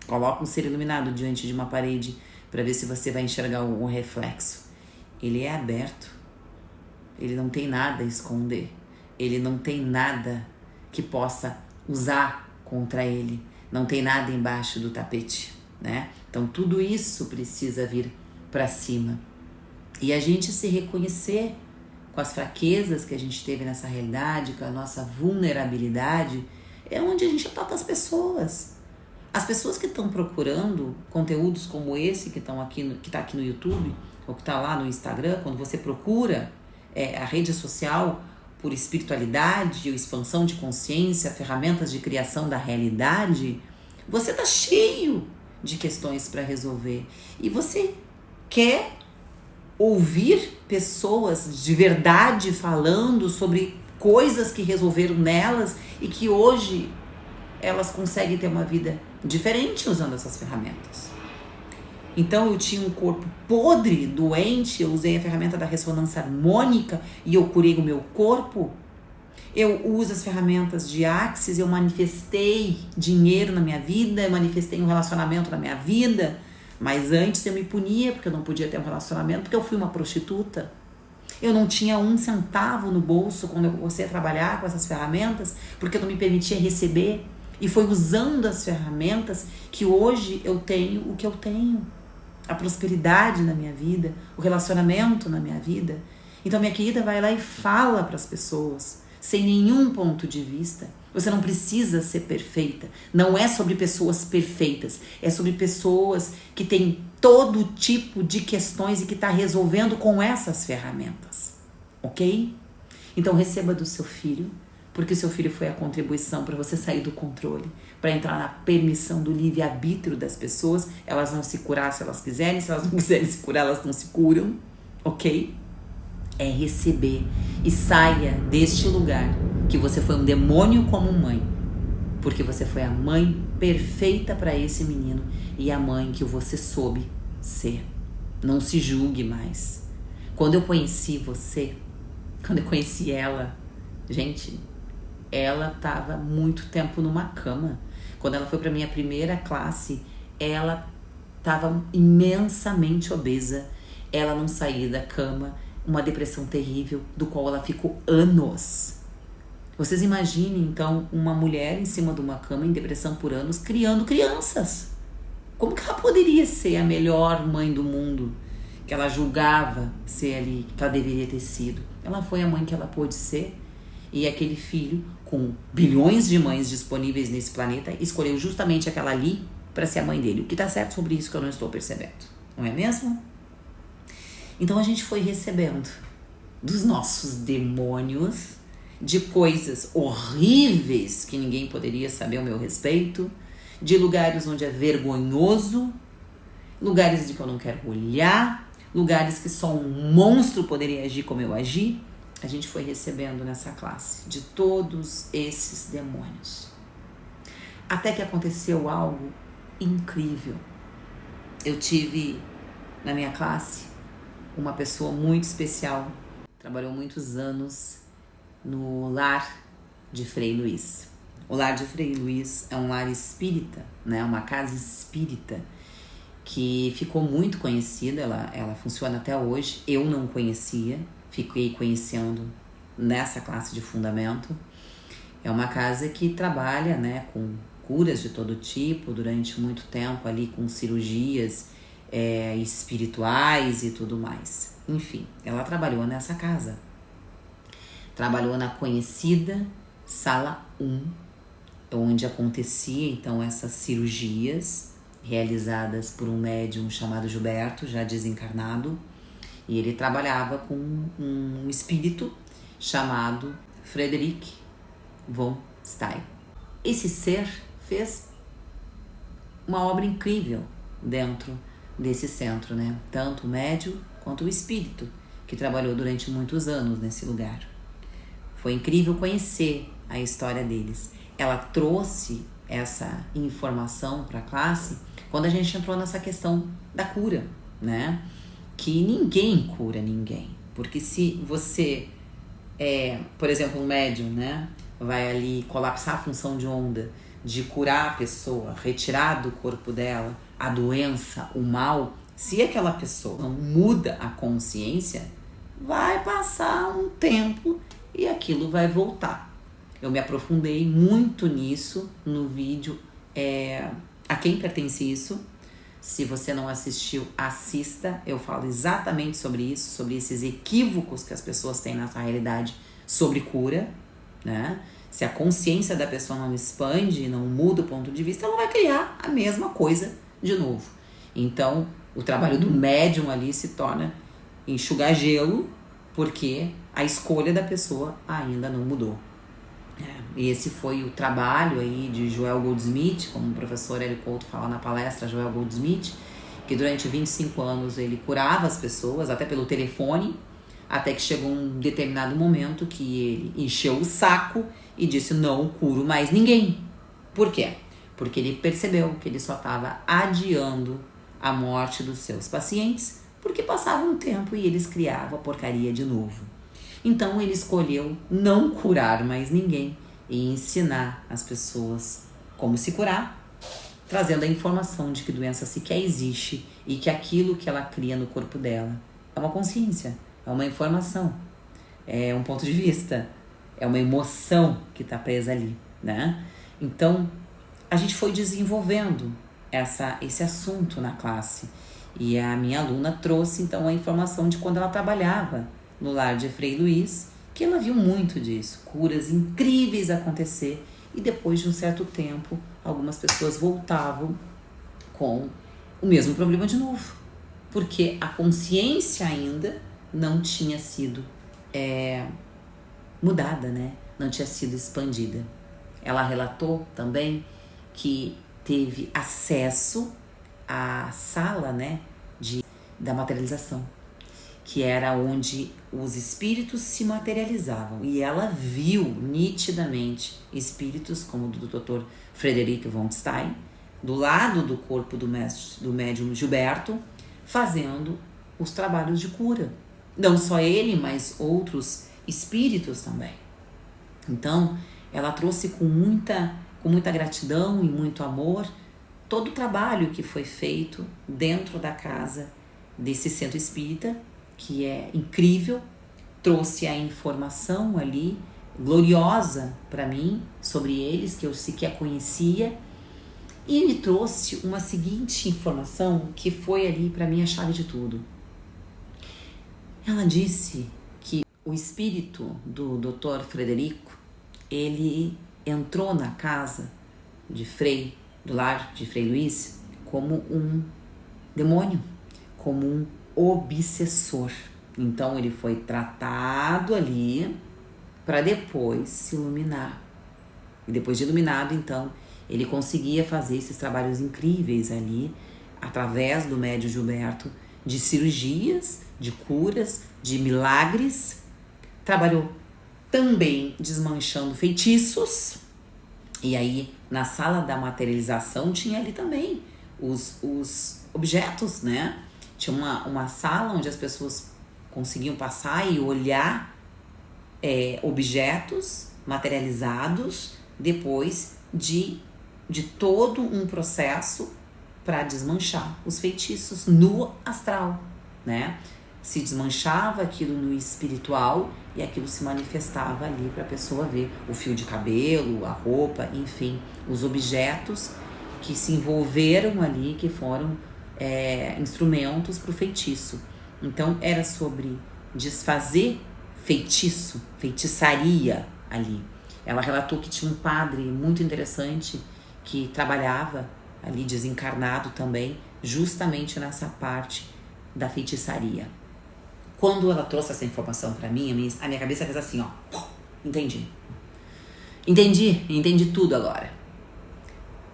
Coloca um ser iluminado diante de uma parede para ver se você vai enxergar um reflexo. Ele é aberto, ele não tem nada a esconder, ele não tem nada que possa usar contra ele, não tem nada embaixo do tapete, né? Então tudo isso precisa vir para cima e a gente se reconhecer com as fraquezas que a gente teve nessa realidade, com a nossa vulnerabilidade, é onde a gente toca as pessoas. As pessoas que estão procurando conteúdos como esse que estão aqui, que está aqui no YouTube ou que está lá no Instagram, quando você procura a rede social por espiritualidade ou expansão de consciência, ferramentas de criação da realidade, você está cheio de questões para resolver. E você quer ouvir pessoas de verdade falando sobre coisas que resolveram nelas e que hoje elas conseguem ter uma vida diferente usando essas ferramentas. Então eu tinha um corpo podre, doente, eu usei a ferramenta da ressonância harmônica e eu curei o meu corpo. Eu uso as ferramentas de Axis, eu manifestei dinheiro na minha vida, eu manifestei um relacionamento na minha vida, mas antes eu me punia porque eu não podia ter um relacionamento, porque eu fui uma prostituta. Eu não tinha um centavo no bolso quando eu comecei a trabalhar com essas ferramentas, porque eu não me permitia receber. E foi usando as ferramentas que hoje eu tenho o que eu tenho. A prosperidade na minha vida, o relacionamento na minha vida. Então minha querida vai lá e fala para as pessoas, sem nenhum ponto de vista, Você não precisa ser perfeita. Não é sobre pessoas perfeitas. É sobre pessoas que têm todo tipo de questões e que está resolvendo com essas ferramentas. Ok? Então receba do seu filho, porque o seu filho foi a contribuição para você sair do controle, para entrar na permissão do livre-arbítrio das pessoas. Elas vão se curar se elas quiserem, se elas não quiserem se curar, elas não se curam. Ok? É receber e saia deste lugar que você foi um demônio como mãe, porque você foi a mãe perfeita para esse menino e a mãe que você soube ser. Não se julgue mais. Quando eu conheci você, quando eu conheci ela, gente, ela estava muito tempo numa cama. Quando ela foi para minha primeira classe, ela estava imensamente obesa. Ela não saía da cama, uma depressão terrível, do qual ela ficou anos. Vocês imaginem, então, uma mulher em cima de uma cama em depressão por anos, criando crianças. Como que ela poderia ser a melhor mãe do mundo, que ela julgava ser ali, que ela deveria ter sido? Ela foi a mãe que ela pôde ser, e aquele filho, com bilhões de mães disponíveis nesse planeta, escolheu justamente aquela ali para ser a mãe dele. O que está certo sobre isso que eu não estou percebendo, não é mesmo? Então a gente foi recebendo dos nossos demônios, de coisas horríveis que ninguém poderia saber ao meu respeito, de lugares onde é vergonhoso, lugares de que eu não quero olhar, lugares que só um monstro poderia agir como eu agi. A gente foi recebendo nessa classe de todos esses demônios. Até que aconteceu algo incrível. Eu tive na minha classe uma pessoa muito especial, trabalhou muitos anos no lar de Frei Luiz. O lar de Frei Luiz é um lar espírita, né? Uma casa espírita que ficou muito conhecida, ela funciona até hoje. Eu não conhecia, fiquei conhecendo nessa classe de fundamento. É uma casa que trabalha, né, com curas de todo tipo durante muito tempo ali, com cirurgias espirituais e tudo mais. Enfim, ela trabalhou nessa casa. Trabalhou na conhecida Sala 1, onde acontecia então essas cirurgias realizadas por um médium chamado Gilberto, já desencarnado, e ele trabalhava com um espírito chamado Frederick von Stein. Esse ser fez uma obra incrível dentro desse centro, né? Tanto o médium quanto o espírito, que trabalhou durante muitos anos nesse lugar. Foi incrível conhecer a história deles. Ela trouxe essa informação para a classe quando a gente entrou nessa questão da cura, né? Que ninguém cura ninguém. Porque se você por exemplo, um médium, né, vai ali colapsar a função de onda, de curar a pessoa, retirar do corpo dela a doença, o mal, se aquela pessoa não muda a consciência, vai passar um tempo e aquilo vai voltar. Eu me aprofundei muito nisso no vídeo A Quem Pertence Isso. Se você não assistiu, assista. Eu falo exatamente sobre isso, sobre esses equívocos que as pessoas têm nessa realidade sobre cura, né? Se a consciência da pessoa não expande, não muda o ponto de vista, ela vai criar a mesma coisa de novo. Então, o trabalho do médium ali se torna enxugar gelo, porque a escolha da pessoa ainda não mudou. E esse foi o trabalho aí de Joel Goldsmith, como o professor Hélio Couto fala na palestra, Joel Goldsmith, que durante 25 anos ele curava as pessoas, até pelo telefone, até que chegou um determinado momento que ele encheu o saco e disse: não curo mais ninguém. Por quê? Porque ele percebeu que ele só estava adiando a morte dos seus pacientes, porque passava um tempo e eles criavam a porcaria de novo. Então ele escolheu não curar mais ninguém e ensinar as pessoas como se curar, trazendo a informação de que doença sequer existe e que aquilo que ela cria no corpo dela é uma consciência, é uma informação, é um ponto de vista, é uma emoção que está presa ali, né? Então, a gente foi desenvolvendo esse assunto na classe e a minha aluna trouxe então a informação de quando ela trabalhava no lar de Frei Luiz, que ela viu muito disso, curas incríveis acontecer e depois de um certo tempo, algumas pessoas voltavam com o mesmo problema de novo, porque a consciência ainda não tinha sido mudada, né? Não tinha sido expandida. Ela relatou também que teve acesso à sala, né, da materialização, que era onde os espíritos se materializavam. E ela viu nitidamente espíritos como o do Dr. Frederic von Stein, do lado do corpo do médium Gilberto, fazendo os trabalhos de cura. Não só ele, mas outros espíritos também. Então, ela trouxe com muita gratidão e muito amor todo o trabalho que foi feito dentro da casa desse centro espírita, que é incrível. Trouxe a informação ali gloriosa para mim sobre eles, que eu sequer conhecia, e me trouxe uma seguinte informação que foi ali para mim a chave de tudo. Ela disse que o espírito do Dr. Frederico, ele entrou na casa do lar de Frei Luís, como um demônio, como um obsessor. Então ele foi tratado ali para depois se iluminar. E depois de iluminado, então, ele conseguia fazer esses trabalhos incríveis ali, através do médium Gilberto, de cirurgias, de curas, de milagres. Trabalhou também desmanchando feitiços. E aí, na sala da materialização, tinha ali também os objetos, né? Tinha uma sala onde as pessoas conseguiam passar e olhar objetos materializados depois de todo um processo para desmanchar os feitiços no astral, né? Se desmanchava aquilo no espiritual e aquilo se manifestava ali para a pessoa ver o fio de cabelo, a roupa, enfim, os objetos que se envolveram ali, que foram instrumentos para o feitiço. Então era sobre desfazer feitiço, feitiçaria ali. Ela relatou que tinha um padre muito interessante que trabalhava ali desencarnado também, justamente nessa parte da feitiçaria. Quando ela trouxe essa informação para mim, a minha cabeça fez assim, ó, entendi tudo agora.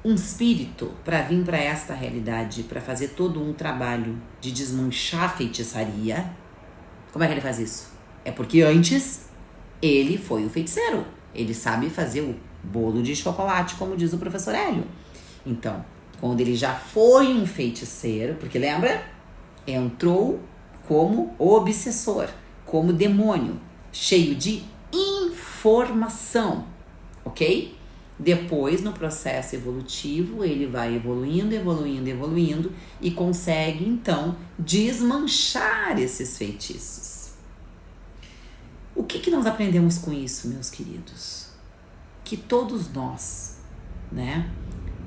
Um espírito, para vir para esta realidade, para fazer todo um trabalho de desmanchar a feitiçaria, como é que ele faz isso? É porque antes ele foi o feiticeiro. Ele sabe fazer o bolo de chocolate, como diz o professor Hélio. Então, quando ele já foi um feiticeiro, porque lembra? Entrou como obsessor, como demônio, cheio de informação, ok? Depois, no processo evolutivo, ele vai evoluindo e consegue, então, desmanchar esses feitiços. O que nós aprendemos com isso, meus queridos? Que todos nós, né,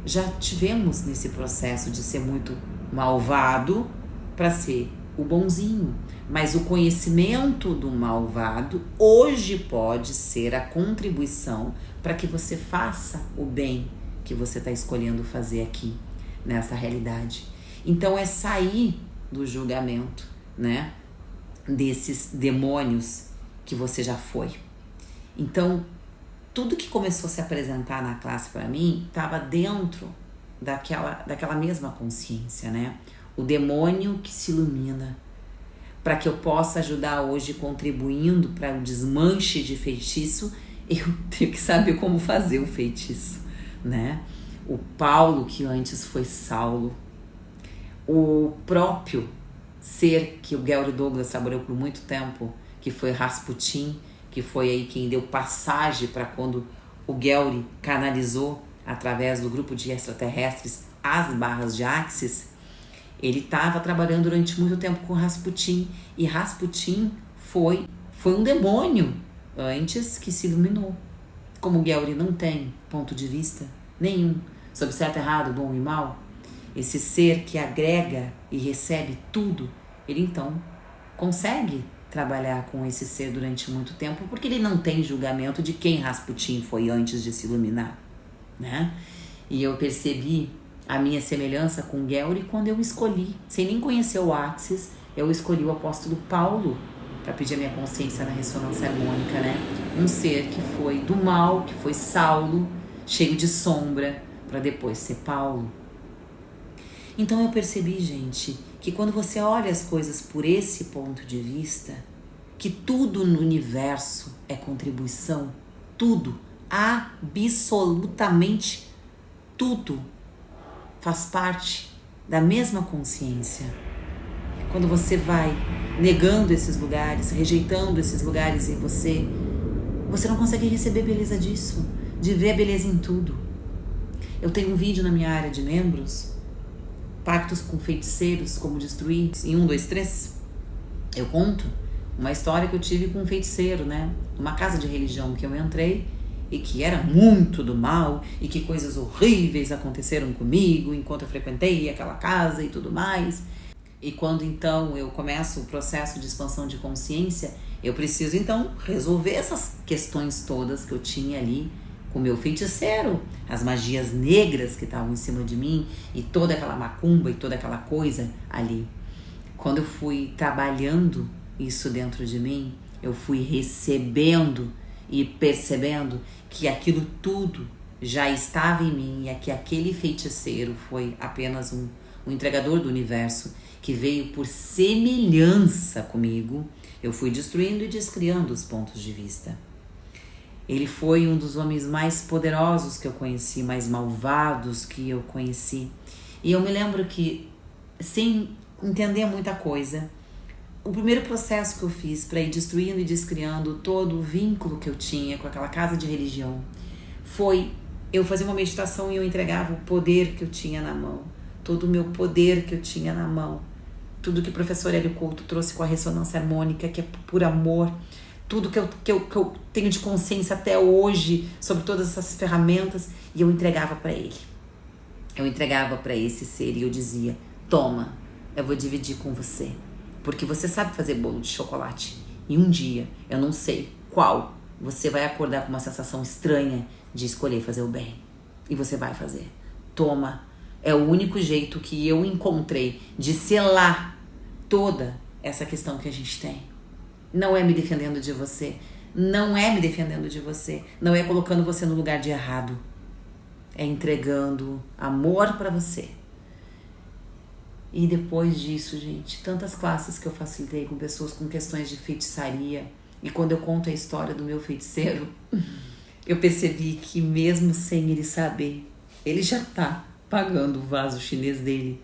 já tivemos nesse processo de ser muito malvado para ser o bonzinho, mas o conhecimento do malvado hoje pode ser a contribuição para que você faça o bem que você está escolhendo fazer aqui, nessa realidade. Então é sair do julgamento, né, desses demônios que você já foi. Então, tudo que começou a se apresentar na classe para mim estava dentro daquela mesma consciência, né? O demônio que se ilumina, para que eu possa ajudar hoje contribuindo para o desmanche de feitiço, eu tenho que saber como fazer o feitiço, né? O Paulo, que antes foi Saulo, o próprio ser que o Gary Douglas trabalhou por muito tempo, que foi Rasputin, que foi aí quem deu passagem para quando o Gary canalizou através do grupo de extraterrestres as barras de Axis. Ele estava trabalhando durante muito tempo com Rasputin, e Rasputin foi um demônio antes que se iluminou. Como o Gary não tem ponto de vista nenhum sobre certo, errado, bom e mal, esse ser que agrega e recebe tudo, ele então consegue trabalhar com esse ser durante muito tempo, porque ele não tem julgamento de quem Rasputin foi antes de se iluminar, né? E eu percebi a minha semelhança com Gellry quando eu escolhi, sem nem conhecer o Axis, eu escolhi o apóstolo Paulo para pedir a minha consciência na ressonância harmônica, né? Um ser que foi do mal, que foi Saulo, cheio de sombra, para depois ser Paulo. Então eu percebi, gente, que quando você olha as coisas por esse ponto de vista, que tudo no universo é contribuição, tudo, absolutamente tudo faz parte da mesma consciência. Quando você vai negando esses lugares, rejeitando esses lugares em você, você não consegue receber beleza disso, de ver a beleza em tudo. Eu tenho um vídeo na minha área de membros, Pactos com Feiticeiros, como destruir, em 1, 2, 3, eu conto uma história que eu tive com um feiticeiro, né? Uma casa de religião que eu entrei e que era muito do mal e que coisas horríveis aconteceram comigo enquanto eu frequentei aquela casa e tudo mais. E quando então eu começo o processo de expansão de consciência, eu preciso então resolver essas questões todas que eu tinha ali com o meu feiticeiro, as magias negras que estavam em cima de mim e toda aquela macumba e toda aquela coisa ali. Quando eu fui trabalhando isso dentro de mim, eu fui recebendo e percebendo que aquilo tudo já estava em mim e que aquele feiticeiro foi apenas um entregador do universo que veio por semelhança comigo. Eu fui destruindo e descriando os pontos de vista. Ele foi um dos homens mais poderosos que eu conheci, mais malvados que eu conheci. E eu me lembro que, sem entender muita coisa, o primeiro processo que eu fiz para ir destruindo e descriando todo o vínculo que eu tinha com aquela casa de religião foi eu fazer uma meditação e eu entregava o poder que eu tinha na mão, todo o meu poder que eu tinha na mão, tudo que o professor Hélio Couto trouxe com a ressonância harmônica, que é por amor, tudo que eu tenho de consciência até hoje sobre todas essas ferramentas, e eu entregava para ele. Eu entregava para esse ser e eu dizia: toma, eu vou dividir com você, porque você sabe fazer bolo de chocolate. E um dia, eu não sei qual, você vai acordar com uma sensação estranha de escolher fazer o bem. E você vai fazer. Toma, é o único jeito que eu encontrei de selar toda essa questão que a gente tem. Não é me defendendo de você, não é me defendendo de você, não é colocando você no lugar de errado, é entregando amor para você. E depois disso, gente, tantas classes que eu facilitei com pessoas com questões de feitiçaria, e quando eu conto a história do meu feiticeiro, eu percebi que mesmo sem ele saber, ele já tá pagando o vaso chinês dele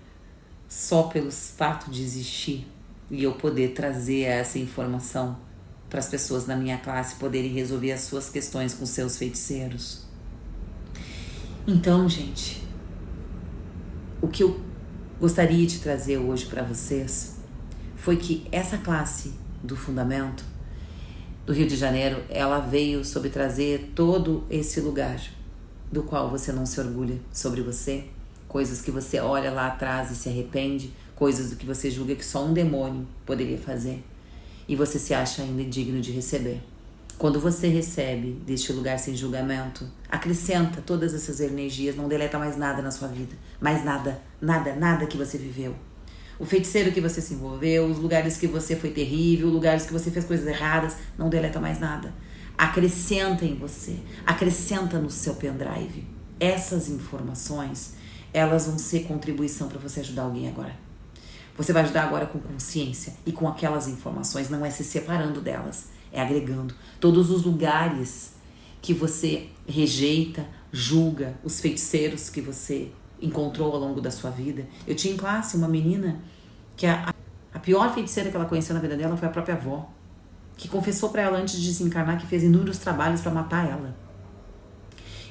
só pelo fato de existir. E eu poder trazer essa informação para as pessoas da minha classe poderem resolver as suas questões com seus feiticeiros. Então, gente, o que eu gostaria de trazer hoje para vocês foi que essa classe do Fundamento do Rio de Janeiro, ela veio sobre trazer todo esse lugar do qual você não se orgulha sobre você, coisas que você olha lá atrás e se arrepende, coisas do que você julga que só um demônio poderia fazer e você se acha ainda indigno de receber. Quando você recebe deste lugar sem julgamento, acrescenta todas essas energias, não deleta mais nada na sua vida, mais nada, nada que você viveu. O feiticeiro que você se envolveu, os lugares que você foi terrível, lugares que você fez coisas erradas, não deleta mais nada. Acrescenta em você, acrescenta no seu pendrive. Essas informações, elas vão ser contribuição para você ajudar alguém agora. Você vai ajudar agora com consciência e com aquelas informações, não é se separando delas, é agregando. Todos os lugares que você rejeita, julga, os feiticeiros que você encontrou ao longo da sua vida. Eu tinha em classe uma menina que a pior feiticeira que ela conheceu na vida dela foi a própria avó, que confessou para ela antes de desencarnar que fez inúmeros trabalhos para matar ela.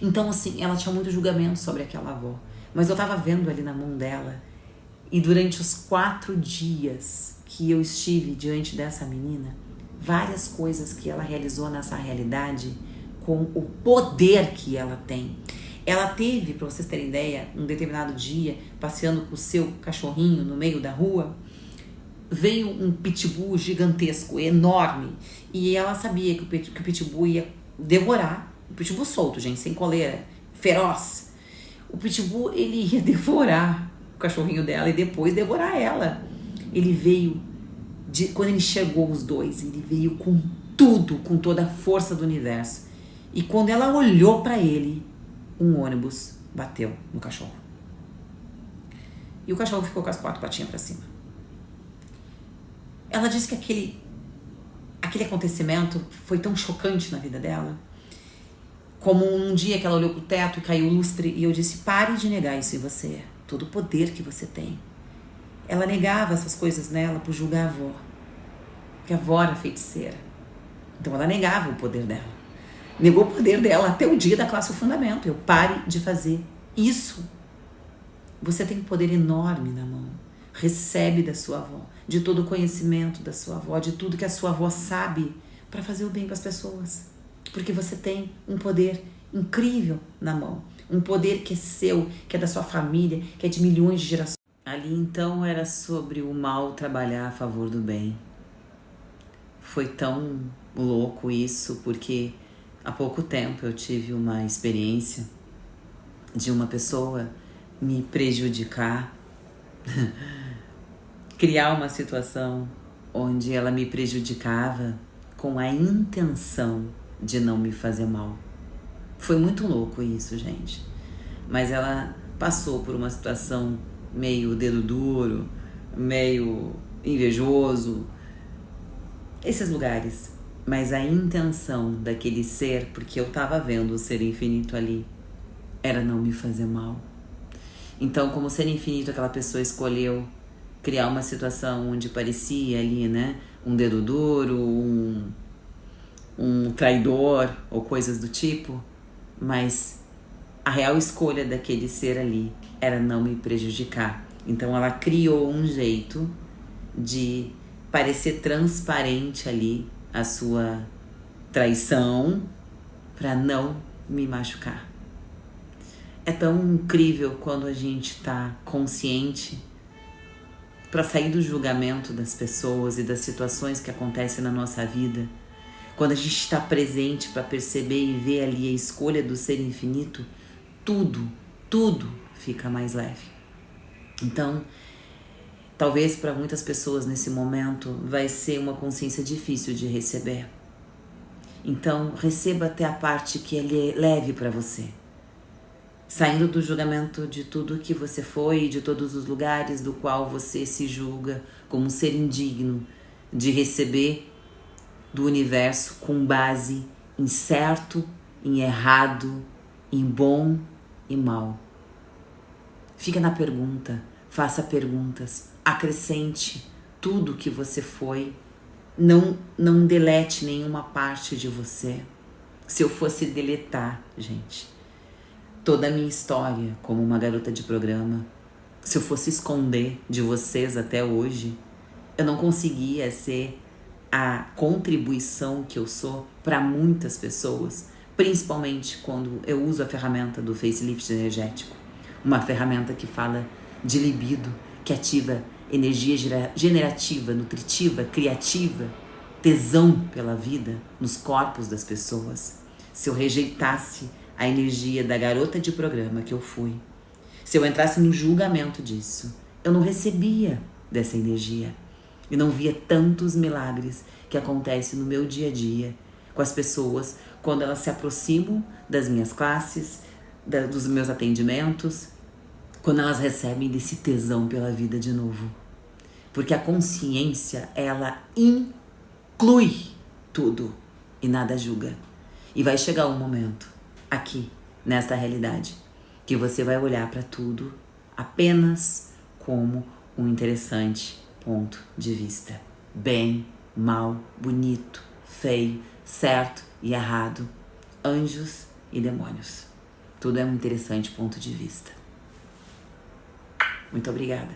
Então, assim, ela tinha muito julgamento sobre aquela avó. Mas eu tava vendo ali na mão dela, e durante os 4 dias que eu estive diante dessa menina, várias coisas que ela realizou nessa realidade com o poder que ela tem. Ela teve, para vocês terem ideia, um determinado dia, passeando com o seu cachorrinho no meio da rua, veio um pitbull gigantesco, enorme, e ela sabia que o pitbull ia devorar, o pitbull solto, gente, sem coleira, feroz. O pitbull, ele ia devorar o cachorrinho dela e depois devorar ela. Ele veio, quando ele chegou os dois, ele veio com tudo, com toda a força do universo. E quando ela olhou para ele, um ônibus bateu no cachorro. E o cachorro ficou com as 4 patinhas para cima. Ela disse que aquele acontecimento foi tão chocante na vida dela, como um dia que ela olhou pro teto e caiu o lustre, e eu disse: pare de negar isso em você, todo o poder que você tem. Ela negava essas coisas nela por julgar a avó, porque a avó era feiticeira. Então ela negava o poder dela. Negou o poder dela até o dia da classe do fundamento. Eu: pare de fazer isso. Você tem um poder enorme na mão. Recebe da sua avó, de todo o conhecimento da sua avó, de tudo que a sua avó sabe para fazer o bem para as pessoas. Porque você tem um poder incrível na mão. Um poder que é seu, que é da sua família, que é de milhões de gerações. Ali então era sobre o mal trabalhar a favor do bem. Foi tão louco isso, porque há pouco tempo eu tive uma experiência de uma pessoa me prejudicar, criar uma situação onde ela me prejudicava com a intenção de não me fazer mal. Foi muito louco isso, gente. Mas ela passou por uma situação meio dedo duro, meio invejoso, esses lugares. Mas a intenção daquele ser, porque eu tava vendo o ser infinito ali, era não me fazer mal. Então, como ser infinito, aquela pessoa escolheu criar uma situação onde parecia ali, né, um dedo duro, um traidor ou coisas do tipo, mas a real escolha daquele ser ali era não me prejudicar. Então ela criou um jeito de parecer transparente ali a sua traição para não me machucar. É tão incrível quando a gente tá consciente para sair do julgamento das pessoas e das situações que acontecem na nossa vida. Quando a gente está presente para perceber e ver ali a escolha do ser infinito, tudo fica mais leve. Então, talvez para muitas pessoas nesse momento vai ser uma consciência difícil de receber. Então, receba até a parte que ele é leve para você. Saindo do julgamento de tudo que você foi, de todos os lugares do qual você se julga como um ser indigno de receber do universo com base em certo, em errado, em bom e mal. Fica na pergunta, faça perguntas, acrescente tudo que você foi, não delete nenhuma parte de você. Se eu fosse deletar, gente, toda a minha história como uma garota de programa, se eu fosse esconder de vocês até hoje, eu não conseguia ser a contribuição que eu sou para muitas pessoas, principalmente quando eu uso a ferramenta do facelift energético, uma ferramenta que fala de libido, que ativa energia generativa, nutritiva, criativa, tesão pela vida nos corpos das pessoas. Se eu rejeitasse a energia da garota de programa que eu fui, se eu entrasse no julgamento disso, eu não recebia dessa energia e não via tantos milagres que acontecem no meu dia a dia com as pessoas quando elas se aproximam das minhas classes, dos meus atendimentos, quando elas recebem desse tesão pela vida de novo. Porque a consciência, ela inclui tudo e nada julga. E vai chegar um momento aqui, nesta realidade, que você vai olhar para tudo apenas como um interessante ponto de vista. Bem, mal, bonito, feio, certo e errado, anjos e demônios. Tudo é um interessante ponto de vista. Muito obrigada.